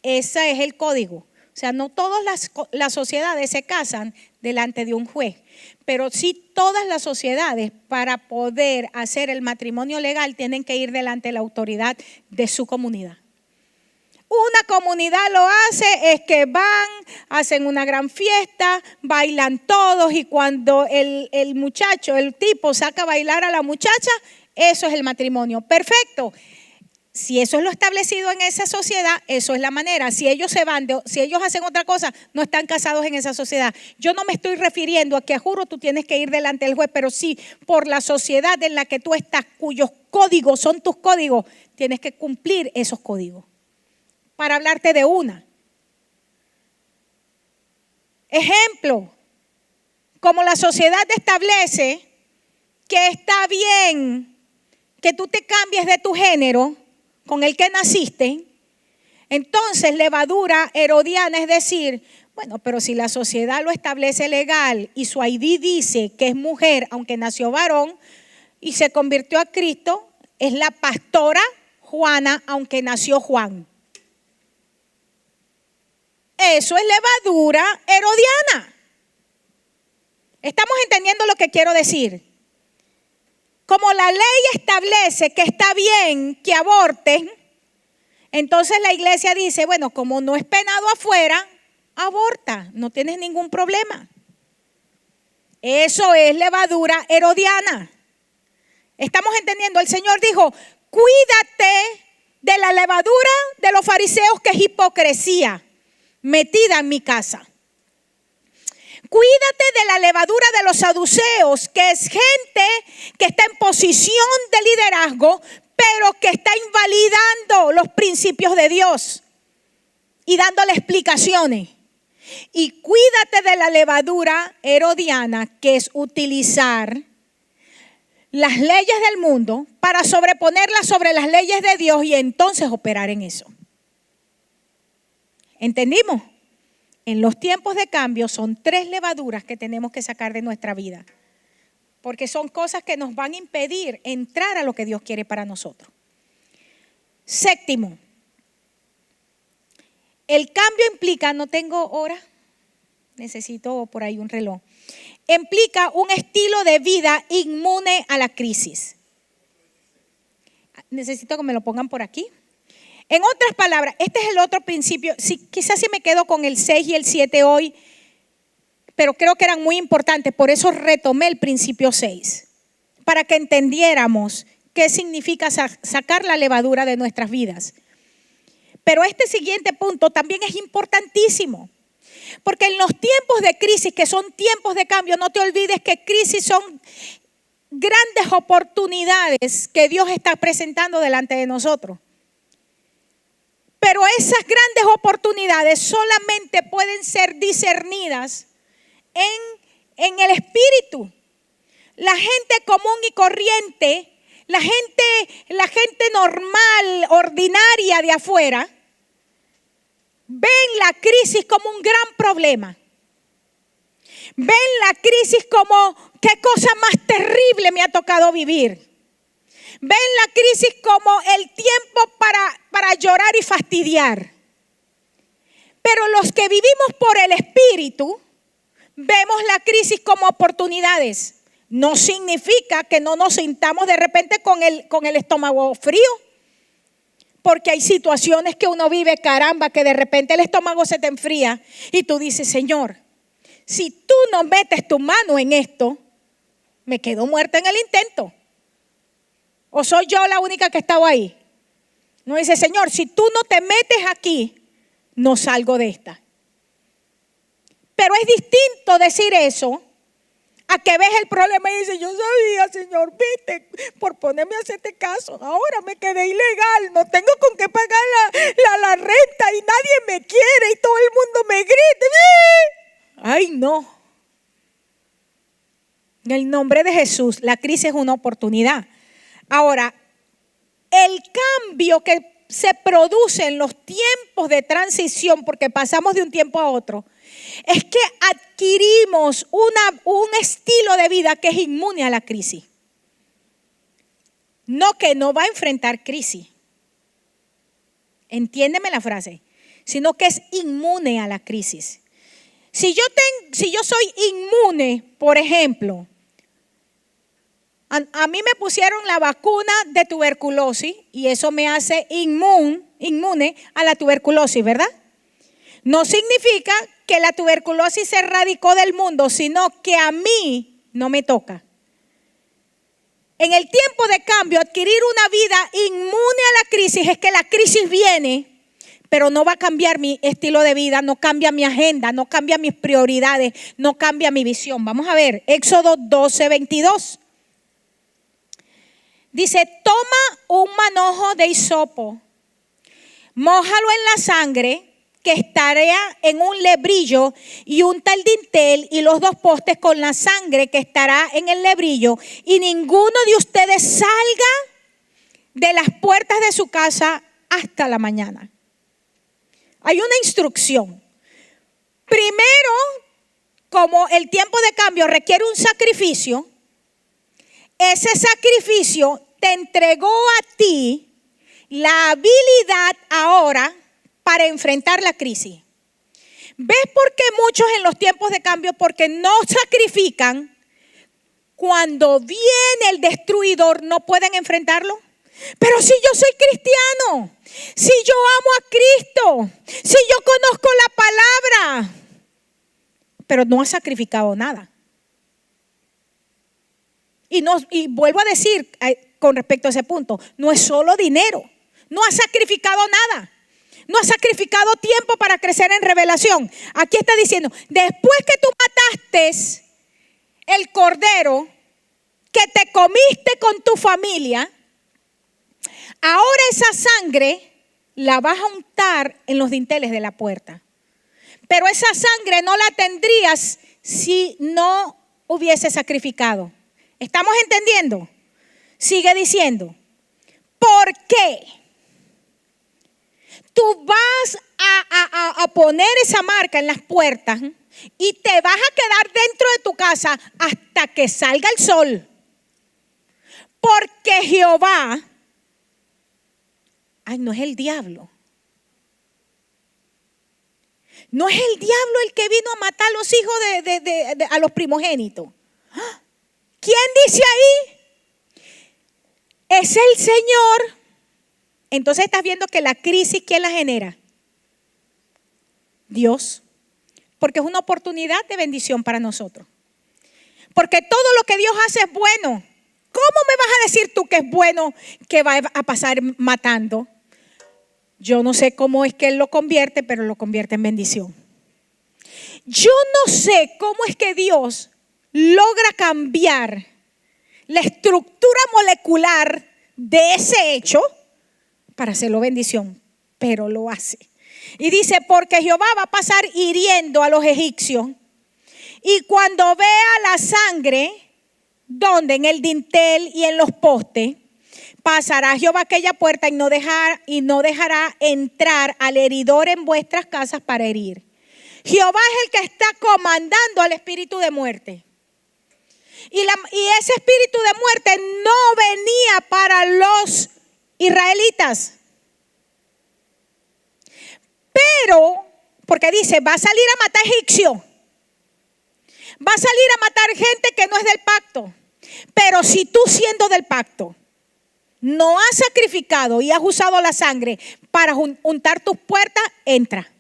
ese es el código. O sea, no todas las sociedades se casan delante de un juez, pero sí todas las sociedades para poder hacer el matrimonio legal tienen que ir delante de la autoridad de su comunidad. Una comunidad lo hace, es que van, hacen una gran fiesta, bailan todos y cuando el muchacho, el tipo saca a bailar a la muchacha, eso es el matrimonio. Perfecto. Si eso es lo establecido en esa sociedad, eso es la manera. Si ellos se van, si ellos hacen otra cosa, no están casados en esa sociedad. Yo no me estoy refiriendo a que, juro, tú tienes que ir delante del juez, pero sí por la sociedad en la que tú estás, cuyos códigos son tus códigos, tienes que cumplir esos códigos. Para hablarte de una. Ejemplo, como la sociedad establece que está bien que tú te cambies de tu género con el que naciste, entonces levadura herodiana, es decir, bueno, pero si la sociedad lo establece legal y su ID dice que es mujer, aunque nació varón y se convirtió a Cristo, es la pastora Juana, aunque nació Juan. Eso es levadura herodiana. ¿Estamos entendiendo lo que quiero decir? Como la ley establece que está bien que aborten, entonces la iglesia dice, bueno, como no es penado afuera, aborta, no tienes ningún problema. Eso es levadura herodiana. ¿Estamos entendiendo? El Señor dijo, cuídate de la levadura de los fariseos, que es hipocresía metida en mi casa. Cuídate de la levadura de los saduceos, que es gente que está en posición de liderazgo, pero que está invalidando los principios de Dios y dándole explicaciones. Y cuídate de la levadura herodiana, que es utilizar las leyes del mundo para sobreponerlas sobre las leyes de Dios y entonces operar en eso. ¿Entendimos? En los tiempos de cambio son 3 levaduras que tenemos que sacar de nuestra vida, porque son cosas que nos van a impedir entrar a lo que Dios quiere para nosotros. Séptimo, el cambio implica, no tengo hora, necesito por ahí un reloj, implica un estilo de vida inmune a la crisis. Necesito que me lo pongan por aquí. En otras palabras, este es el otro principio. Quizás sí me quedo con el 6 y el 7 hoy, pero creo que eran muy importantes. Por eso retomé el principio 6, para que entendiéramos qué significa sacar la levadura de nuestras vidas. Pero este siguiente punto también es importantísimo, porque en los tiempos de crisis, que son tiempos de cambio, no te olvides que crisis son grandes oportunidades que Dios está presentando delante de nosotros. Pero esas grandes oportunidades solamente pueden ser discernidas en el espíritu. La gente común y corriente, la gente normal, ordinaria de afuera, ven la crisis como un gran problema. Ven la crisis como, qué cosa más terrible me ha tocado vivir. Ven la crisis como el tiempo para llorar y fastidiar. Pero los que vivimos por el Espíritu, vemos la crisis como oportunidades. No significa que no nos sintamos de repente con el estómago frío. Porque hay situaciones que uno vive, caramba, que de repente el estómago se te enfría y tú dices, Señor, si tú no metes tu mano en esto, me quedo muerta en el intento. ¿O soy yo la única que estaba ahí? No, dice, Señor, si tú no te metes aquí, no salgo de esta. Pero es distinto decir eso a que ves el problema y dices, yo sabía, Señor, viste, por ponerme a hacerte caso, ahora me quedé ilegal, no tengo con qué pagar la renta y nadie me quiere y todo el mundo me grita. Ay, no. En el nombre de Jesús, la crisis es una oportunidad. Ahora, el cambio que se produce en los tiempos de transición, porque pasamos de un tiempo a otro, es que adquirimos un estilo de vida que es inmune a la crisis. No que no va a enfrentar crisis. Entiéndeme la frase. Sino que es inmune a la crisis. Si yo soy inmune, por ejemplo, a mí me pusieron la vacuna de tuberculosis y eso me hace inmune a la tuberculosis, ¿verdad? No significa que la tuberculosis se erradicó del mundo, sino que a mí no me toca. en el tiempo de cambio, adquirir una vida inmune a la crisis, es que la crisis viene, pero no va a cambiar mi estilo de vida, no cambia mi agenda, no cambia mis prioridades, no cambia mi visión. Vamos a ver, Éxodo 12:22. Dice, toma un manojo de hisopo, mójalo en la sangre que estará en un lebrillo y unta el dintel y los dos postes con la sangre que estará en el lebrillo, y ninguno de ustedes salga de las puertas de su casa hasta la mañana. Hay una instrucción. Primero, como el tiempo de cambio requiere un sacrificio, ese sacrificio te entregó a ti la habilidad ahora para enfrentar la crisis. ¿Ves por qué muchos en los tiempos de cambio? Porque no sacrifican. Cuando viene el destruidor, no pueden enfrentarlo. Pero si yo soy cristiano, si yo amo a Cristo, si yo conozco la palabra, pero no ha sacrificado nada. Y vuelvo a decir con respecto a ese punto, no es solo dinero, no ha sacrificado nada. No ha sacrificado tiempo para crecer en revelación. Aquí está diciendo, después que tú mataste el cordero que te comiste con tu familia, ahora esa sangre la vas a untar en los dinteles de la puerta. Pero esa sangre no la tendrías si no hubiese sacrificado. ¿Estamos entendiendo? Sigue diciendo, ¿por qué? Tú vas a poner esa marca en las puertas y te vas a quedar dentro de tu casa hasta que salga el sol. Porque Jehová, no es el diablo. No es el diablo el que vino a matar a los hijos a los primogénitos. ¿Quién dice ahí? Es el Señor. Entonces estás viendo que la crisis, ¿quién la genera? Dios. Porque es una oportunidad de bendición para nosotros. Porque todo lo que Dios hace es bueno. ¿Cómo me vas a decir tú que es bueno que va a pasar matando? Yo no sé cómo es que Él lo convierte, pero lo convierte en bendición. Yo no sé cómo es que Dios logra cambiar la estructura molecular de ese hecho para hacerlo bendición, pero lo hace. Y dice, porque Jehová va a pasar hiriendo a los egipcios, y cuando vea la sangre, donde en el dintel y en los postes, pasará Jehová aquella puerta y no dejará entrar al heridor en vuestras casas para herir. Jehová es el que está comandando al espíritu de muerte. Y ese espíritu de muerte no venía para los israelitas. Pero, porque dice, va a salir a matar egipcios. Va a salir a matar gente que no es del pacto. Pero si tú, siendo del pacto, no has sacrificado y has usado la sangre para untar tus puertas, entra.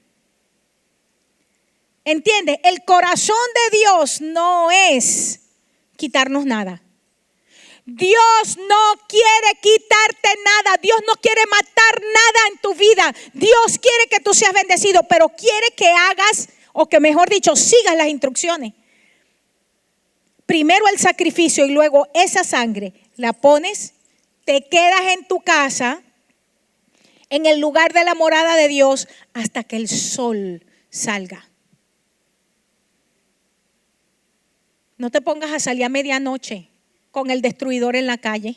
¿Entiendes? El corazón de Dios no es quitarnos nada. Dios no quiere quitarte nada. Dios no quiere matar nada en tu vida. Dios quiere que tú seas bendecido, pero quiere que hagas, o que mejor dicho, sigas las instrucciones. Primero el sacrificio y luego esa sangre la pones, te quedas en tu casa, en el lugar de la morada de Dios, hasta que el sol salga. No te pongas a salir a medianoche con el destruidor en la calle.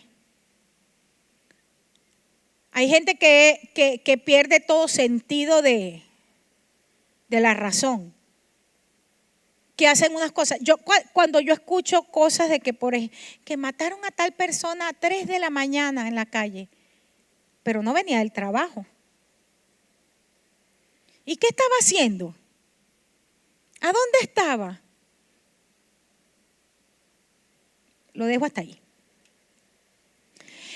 Hay gente que pierde todo sentido de la razón. Que hacen unas cosas. Cuando yo escucho cosas de que mataron a tal persona a 3 de la mañana en la calle, pero no venía del trabajo. ¿Y qué estaba haciendo? ¿A dónde estaba? Lo dejo hasta ahí.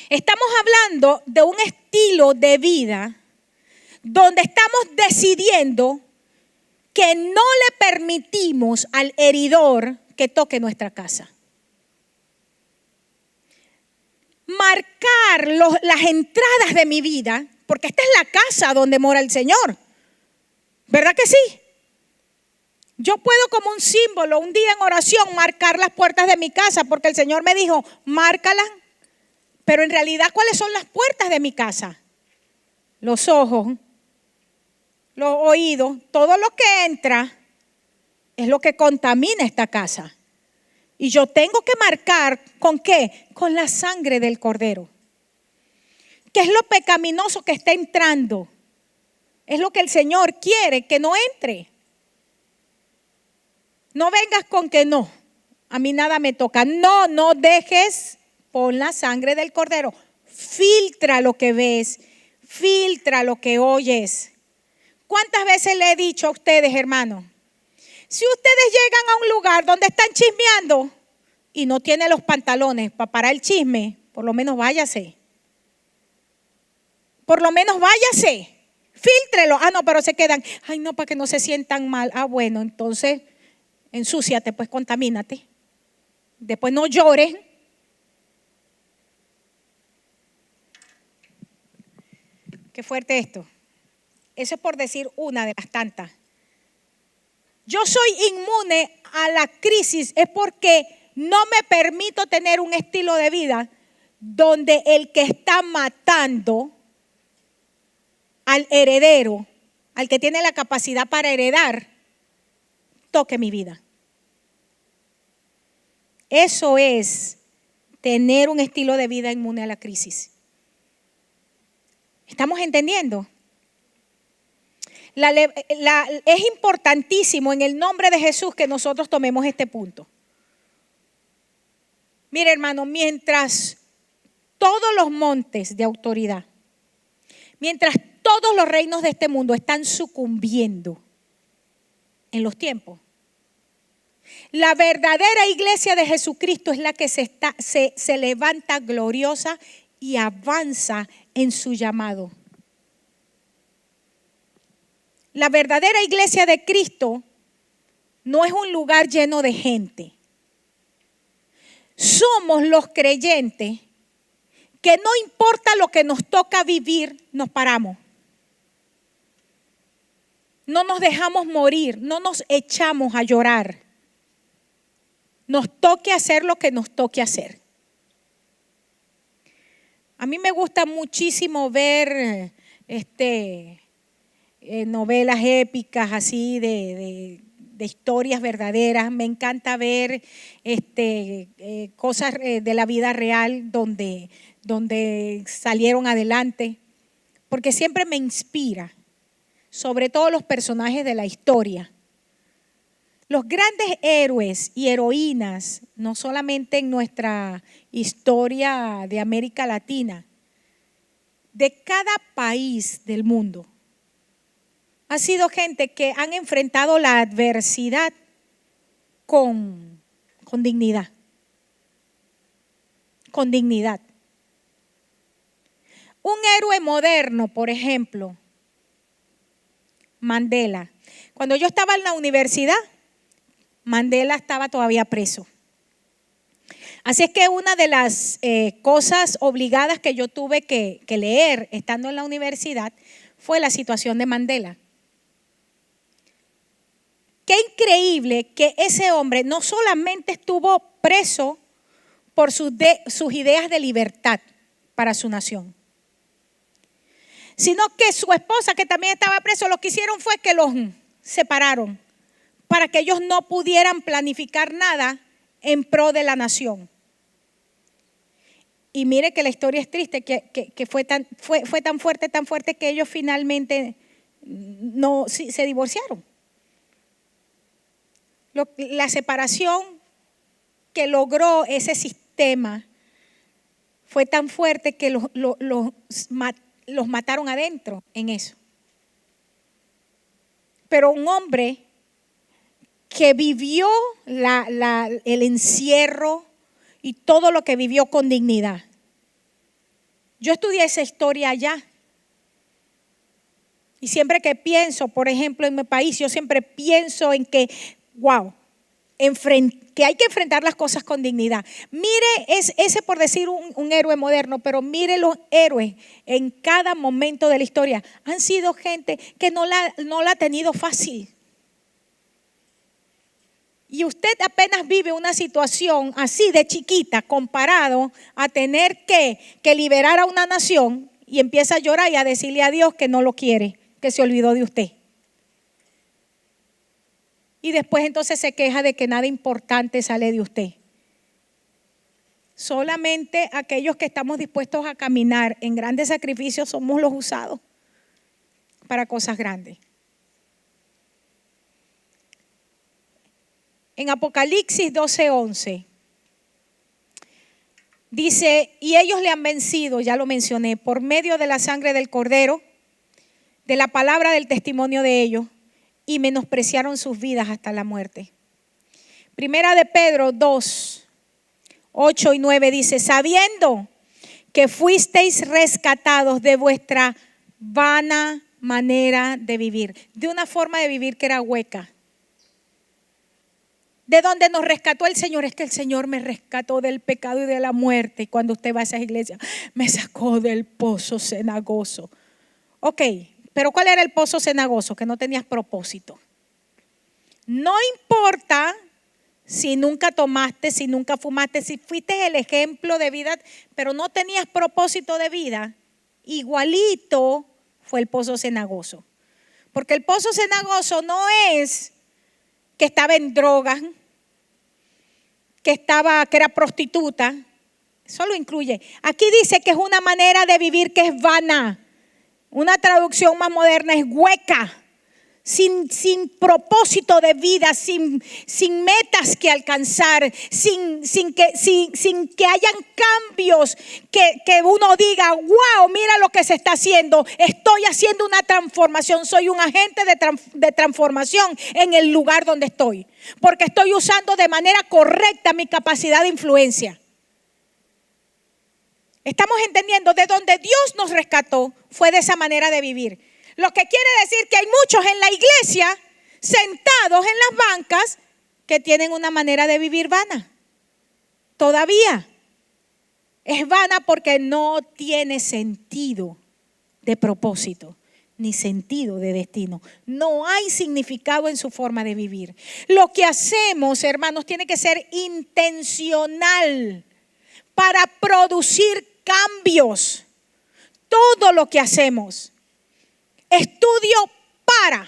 Estamos hablando de un estilo de vida donde estamos decidiendo que no le permitimos al heridor que toque nuestra casa. marcar las entradas de mi vida, porque esta es la casa donde mora el Señor. ¿Verdad que sí? Yo puedo como un símbolo, un día en oración, marcar las puertas de mi casa, porque el Señor me dijo, márcalas. Pero en realidad, ¿cuáles son las puertas de mi casa? Los ojos, los oídos, todo lo que entra es lo que contamina esta casa. Y yo tengo que marcar, ¿con qué? Con la sangre del Cordero. ¿Qué es lo pecaminoso que está entrando? Es lo que el Señor quiere que no entre. No vengas con que no, a mí nada me toca. No dejes, pon la sangre del Cordero. Filtra lo que ves, filtra lo que oyes. ¿Cuántas veces le he dicho a ustedes, hermanos? Si ustedes llegan a un lugar donde están chismeando y no tienen los pantalones para parar el chisme, por lo menos váyase. Por lo menos váyase. Fíltrelo. No, pero se quedan. Ay, no, para que no se sientan mal. Bueno, entonces ensúciate, pues contamínate. Después no llores. Qué fuerte esto. Eso es por decir una de las tantas. Yo soy inmune a la crisis es porque no me permito tener un estilo de vida donde el que está matando al heredero, al que tiene la capacidad para heredar, toque mi vida. Eso es tener un estilo de vida inmune a la crisis. ¿Estamos entendiendo? Es importantísimo en el nombre de Jesús que nosotros tomemos este punto. Mire, hermano, mientras todos los montes de autoridad, mientras todos los reinos de este mundo están sucumbiendo en los tiempos, la verdadera iglesia de Jesucristo es la que se levanta gloriosa y avanza en su llamado. La verdadera iglesia de Cristo no es un lugar lleno de gente. Somos los creyentes que no importa lo que nos toca vivir, nos paramos. No nos dejamos morir, no nos echamos a llorar. Nos toque hacer lo que nos toque hacer. A mí me gusta muchísimo ver novelas épicas así de historias verdaderas. Me encanta ver cosas de la vida real donde salieron adelante, porque siempre me inspira, sobre todo los personajes de la historia. Los grandes héroes y heroínas, no solamente en nuestra historia de América Latina, de cada país del mundo, ha sido gente que han enfrentado la adversidad con dignidad. Con dignidad. Un héroe moderno, por ejemplo, Mandela. Cuando yo estaba en la universidad, Mandela estaba todavía preso. Así es que una de las cosas obligadas que yo tuve que leer estando en la universidad fue la situación de Mandela. Qué increíble que ese hombre no solamente estuvo preso por sus ideas de libertad para su nación, sino que su esposa, que también estaba preso, lo que hicieron fue que los separaron para que ellos no pudieran planificar nada en pro de la nación. Y mire que la historia es triste, que fue tan fuerte que ellos finalmente se divorciaron. La separación que logró ese sistema fue tan fuerte que los mataron adentro en eso. Pero un hombre que vivió el encierro y todo lo que vivió con dignidad. Yo estudié esa historia allá. Y siempre que pienso, por ejemplo, en mi país, yo siempre pienso en que, wow, que hay que enfrentar las cosas con dignidad. Mire, ese por decir un héroe moderno, pero mire los héroes en cada momento de la historia. Han sido gente que no la ha tenido fácil. Y usted apenas vive una situación así de chiquita comparado a tener que liberar a una nación y empieza a llorar y a decirle a Dios que no lo quiere, que se olvidó de usted. Y después entonces se queja de que nada importante sale de usted. Solamente aquellos que estamos dispuestos a caminar en grandes sacrificios somos los usados para cosas grandes. En Apocalipsis 12:11 dice, y ellos le han vencido, ya lo mencioné, por medio de la sangre del Cordero, de la palabra del testimonio de ellos, y menospreciaron sus vidas hasta la muerte. Primera de Pedro 2:8 y 9 dice, sabiendo que fuisteis rescatados de vuestra vana manera de vivir, de una forma de vivir que era hueca. De donde nos rescató el Señor, es que el Señor me rescató del pecado y de la muerte. Y cuando usted va a esas iglesias, me sacó del pozo cenagoso. Ok, pero ¿cuál era el pozo cenagoso? Que no tenías propósito. No importa si nunca tomaste, si nunca fumaste, si fuiste el ejemplo de vida, pero no tenías propósito de vida, igualito fue el pozo cenagoso. Porque el pozo cenagoso no es que estaba en drogas, que era prostituta, eso lo incluye. Aquí dice que es una manera de vivir que es vana. Una traducción más moderna es hueca, sin propósito de vida, sin metas que alcanzar, sin que hayan cambios que uno diga, wow, mira lo que se está haciendo, estoy haciendo una transformación, soy un agente de transformación en el lugar donde estoy, porque estoy usando de manera correcta mi capacidad de influencia. Estamos entendiendo de donde Dios nos rescató fue de esa manera de vivir. Lo que quiere decir que hay muchos en la iglesia sentados en las bancas que tienen una manera de vivir vana. Todavía es vana porque no tiene sentido de propósito ni sentido de destino. No hay significado en su forma de vivir. Lo que hacemos, hermanos, tiene que ser intencional para producir cambios. Todo lo que hacemos. Estudio para.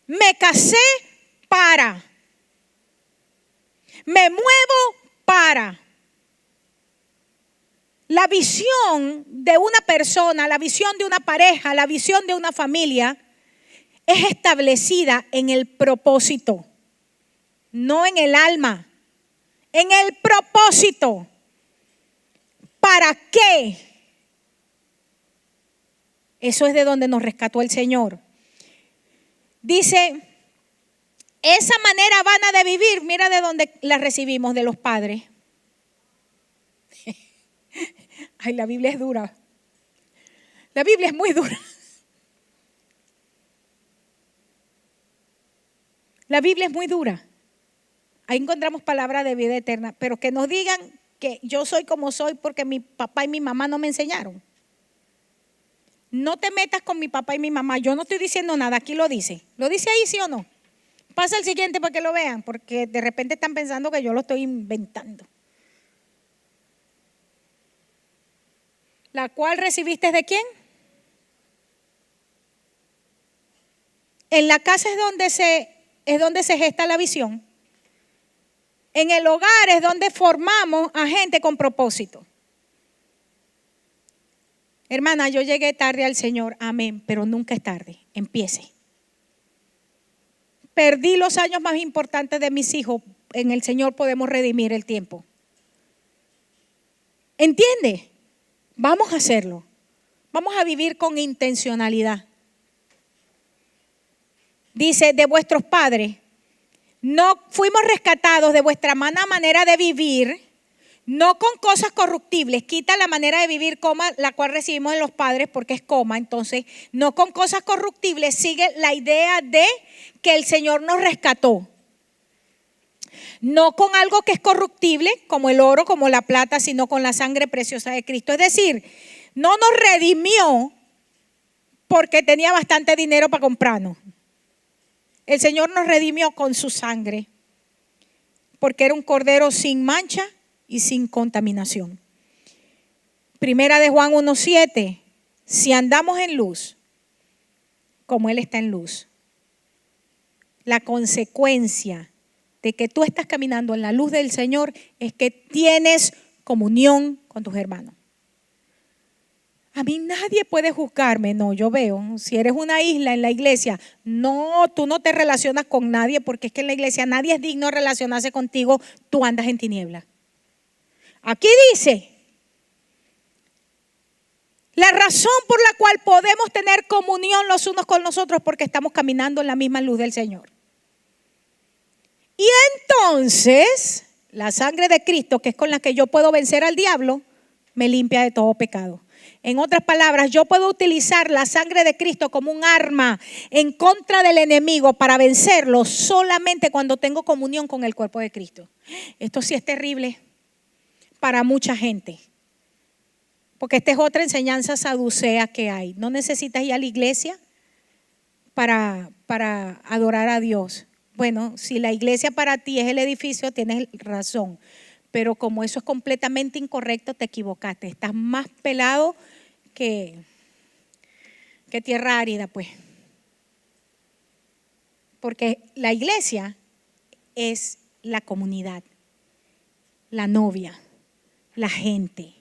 Me casé para. Me muevo para. La visión de una persona, la visión de una pareja, la visión de una familia es establecida en el propósito, no en el alma, en el propósito. ¿Para qué? Eso es de donde nos rescató el Señor. Dice, esa manera vana de vivir, mira de dónde la recibimos, de los padres. Ay, la Biblia es dura. La Biblia es muy dura. La Biblia es muy dura. Ahí encontramos palabras de vida eterna, pero que nos digan que yo soy como soy porque mi papá y mi mamá no me enseñaron. No te metas con mi papá y mi mamá. Yo no estoy diciendo nada, aquí lo dice. ¿Lo dice ahí, sí o no? Pasa el siguiente para que lo vean, porque de repente están pensando que yo lo estoy inventando. ¿La cual recibiste de quién? En la casa es donde se gesta la visión. En el hogar es donde formamos a gente con propósito. Hermana, yo llegué tarde al Señor, amén, pero nunca es tarde, empiece. Perdí los años más importantes de mis hijos, en el Señor podemos redimir el tiempo. ¿Entiende? Vamos a hacerlo, vamos a vivir con intencionalidad. Dice, de vuestros padres, no fuimos rescatados de vuestra mala manera de vivir, No con cosas corruptibles. Quita la manera de vivir, coma, la cual recibimos de los padres porque es coma. Entonces, no con cosas corruptibles. Sigue la idea de que el Señor nos rescató. No con algo que es corruptible, como el oro, como la plata, sino con la sangre preciosa de Cristo. Es decir, no nos redimió porque tenía bastante dinero para comprarnos. El Señor nos redimió con su sangre, porque era un cordero sin mancha y sin contaminación. Primera de Juan 1:7, si andamos en luz, como Él está en luz, la consecuencia de que tú estás caminando en la luz del Señor es que tienes comunión con tus hermanos. A mí nadie puede juzgarme, no, yo veo, si eres una isla en la iglesia, no, tú no te relacionas con nadie porque es que en la iglesia nadie es digno de relacionarse contigo, tú andas en tinieblas. Aquí dice, la razón por la cual podemos tener comunión los unos con los otros porque estamos caminando en la misma luz del Señor. Y entonces, la sangre de Cristo, que es con la que yo puedo vencer al diablo, me limpia de todo pecado. En otras palabras, yo puedo utilizar la sangre de Cristo como un arma en contra del enemigo para vencerlo solamente cuando tengo comunión con el cuerpo de Cristo. Esto sí es terrible para mucha gente, porque esta es otra enseñanza saducea que hay. No necesitas ir a la iglesia para adorar a Dios. Bueno, si la iglesia para ti es el edificio, tienes razón. Pero como eso es completamente incorrecto, te equivocaste. Estás más pelado que tierra árida, pues. Porque la iglesia es la comunidad, la novia, la gente.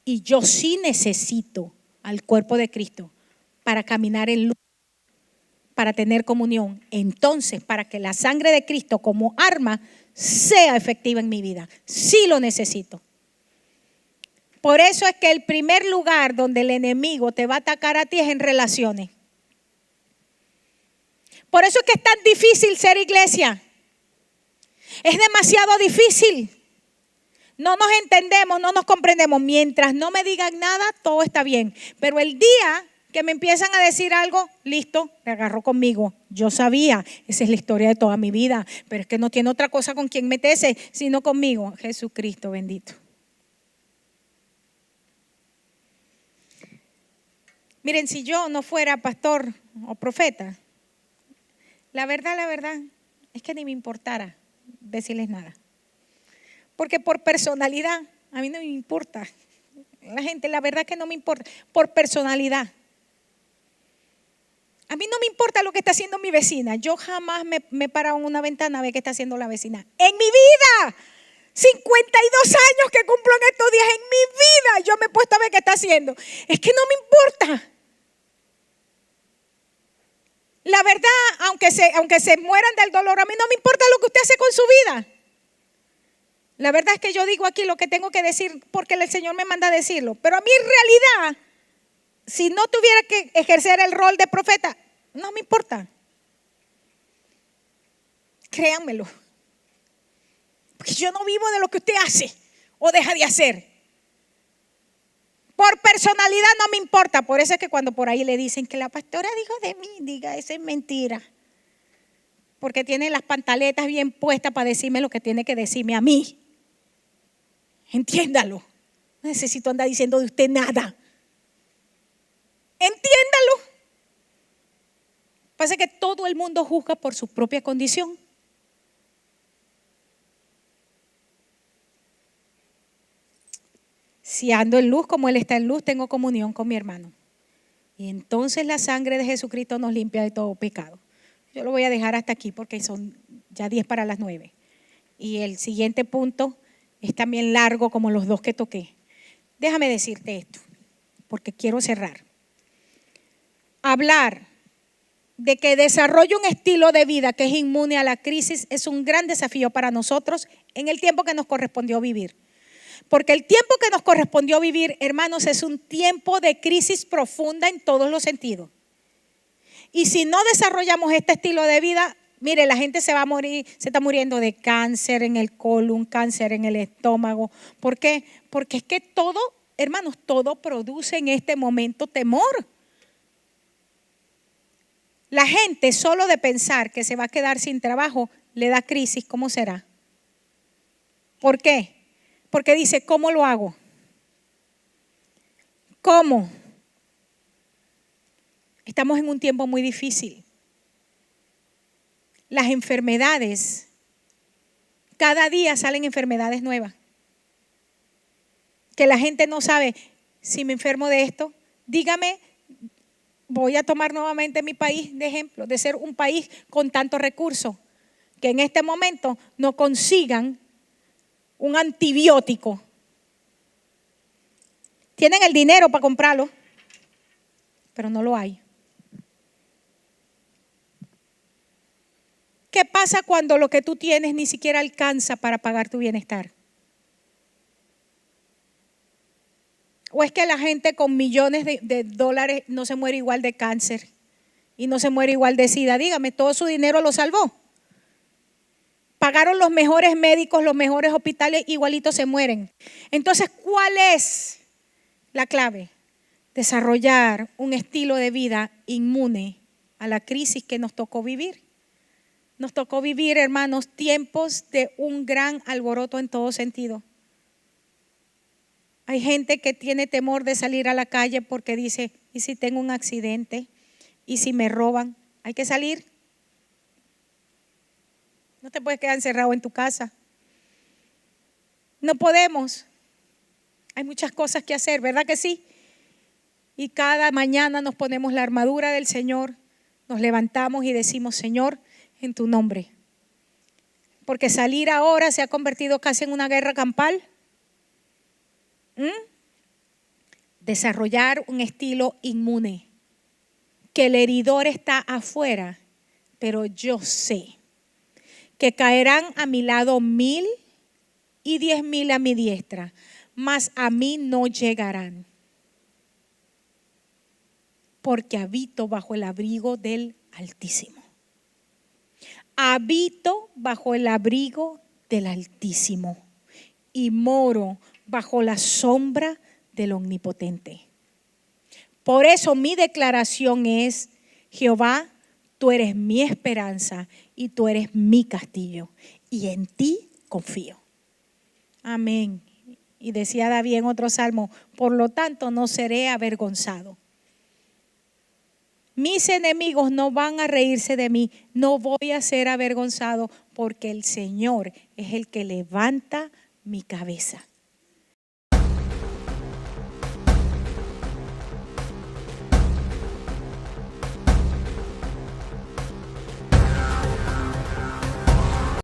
Y yo sí necesito al cuerpo de Cristo para caminar en luz, para tener comunión. Entonces, para que la sangre de Cristo como arma sea efectiva en mi vida. Sí lo necesito. Por eso es que el primer lugar donde el enemigo te va a atacar a ti es en relaciones. Por eso es que es tan difícil ser iglesia. Es demasiado difícil. No nos entendemos, no nos comprendemos. Mientras no me digan nada, todo está bien. Pero el día que me empiezan a decir algo, listo, me agarró conmigo. Yo sabía, esa es la historia de toda mi vida, pero es que no tiene otra cosa con quien meterse, sino conmigo. Jesucristo bendito. Miren, si yo no fuera pastor o profeta, la verdad es que ni me importara decirles nada. Porque por personalidad, a mí no me importa. La gente, la verdad que no me importa, por personalidad. A mí no me importa lo que está haciendo mi vecina. Yo jamás me he parado en una ventana a ver qué está haciendo la vecina. En mi vida, 52 años que cumplo en estos días, en mi vida yo me he puesto a ver qué está haciendo. Es que no me importa. La verdad, aunque se mueran del dolor, a mí no me importa lo que usted hace con su vida. La verdad es que yo digo aquí lo que tengo que decir porque el Señor me manda a decirlo. Pero a mí en realidad, si no tuviera que ejercer el rol de profeta, no me importa. Créanmelo. Porque yo no vivo de lo que usted hace o deja de hacer. Por personalidad no me importa. Por eso es que cuando por ahí le dicen que la pastora dijo de mí, diga, eso es mentira. Porque tiene las pantaletas bien puestas para decirme lo que tiene que decirme a mí. Entiéndalo. No necesito andar diciendo de usted nada. Entiéndalo. Pasa que todo el mundo juzga por su propia condición. Si ando en luz como Él está en luz, tengo comunión con mi hermano. Y entonces la sangre de Jesucristo nos limpia de todo pecado. Yo lo voy a dejar hasta aquí porque son ya 10 para las 9. Y el siguiente punto es también largo como los dos que toqué. Déjame decirte esto, porque quiero cerrar. Hablar de que desarrolle un estilo de vida que es inmune a la crisis es un gran desafío para nosotros en el tiempo que nos correspondió vivir. Porque el tiempo que nos correspondió vivir, hermanos, es un tiempo de crisis profunda en todos los sentidos. Y si no desarrollamos este estilo de vida, Mire, la gente se va a morir, se está muriendo de cáncer en el colon, cáncer en el estómago. ¿Por qué? Porque es que todo, hermanos, todo produce en este momento temor. La gente solo de pensar que se va a quedar sin trabajo le da crisis. ¿Cómo será? ¿Por qué? Porque dice, ¿cómo lo hago? ¿Cómo? Estamos en un tiempo muy difícil. Las enfermedades, cada día salen enfermedades nuevas. Que la gente no sabe, si me enfermo de esto, dígame, voy a tomar nuevamente mi país de ejemplo, de ser un país con tantos recursos, que en este momento no consigan un antibiótico. Tienen el dinero para comprarlo, pero no lo hay. ¿Qué pasa cuando lo que tú tienes ni siquiera alcanza para pagar tu bienestar? ¿O es que la gente con millones de dólares no se muere igual de cáncer y no se muere igual de SIDA? Dígame, todo su dinero lo salvó. Pagaron los mejores médicos, los mejores hospitales, igualitos se mueren. Entonces, ¿cuál es la clave? Desarrollar un estilo de vida inmune a la crisis que nos tocó vivir. Nos tocó vivir, hermanos, tiempos de un gran alboroto en todo sentido. Hay gente que tiene temor de salir a la calle porque dice, ¿y si tengo un accidente? ¿Y si me roban? Hay que salir. No te puedes quedar encerrado en tu casa. No podemos. Hay muchas cosas que hacer, ¿verdad que sí? Y cada mañana nos ponemos la armadura del Señor, nos levantamos y decimos, Señor, en tu nombre. Porque salir ahora se ha convertido casi en una guerra campal. Desarrollar un estilo inmune. Que el heridor está afuera, pero yo sé que caerán a mi lado 1000 y 10,000 a mi diestra, mas a mí no llegarán. Porque habito bajo el abrigo del Altísimo. Habito bajo el abrigo del Altísimo y moro bajo la sombra del Omnipotente. Por eso mi declaración es, Jehová, tú eres mi esperanza y tú eres mi castillo y en ti confío. Amén. Y decía David en otro salmo, por lo tanto no seré avergonzado. Mis enemigos no van a reírse de mí, no voy a ser avergonzado porque el Señor es el que levanta mi cabeza.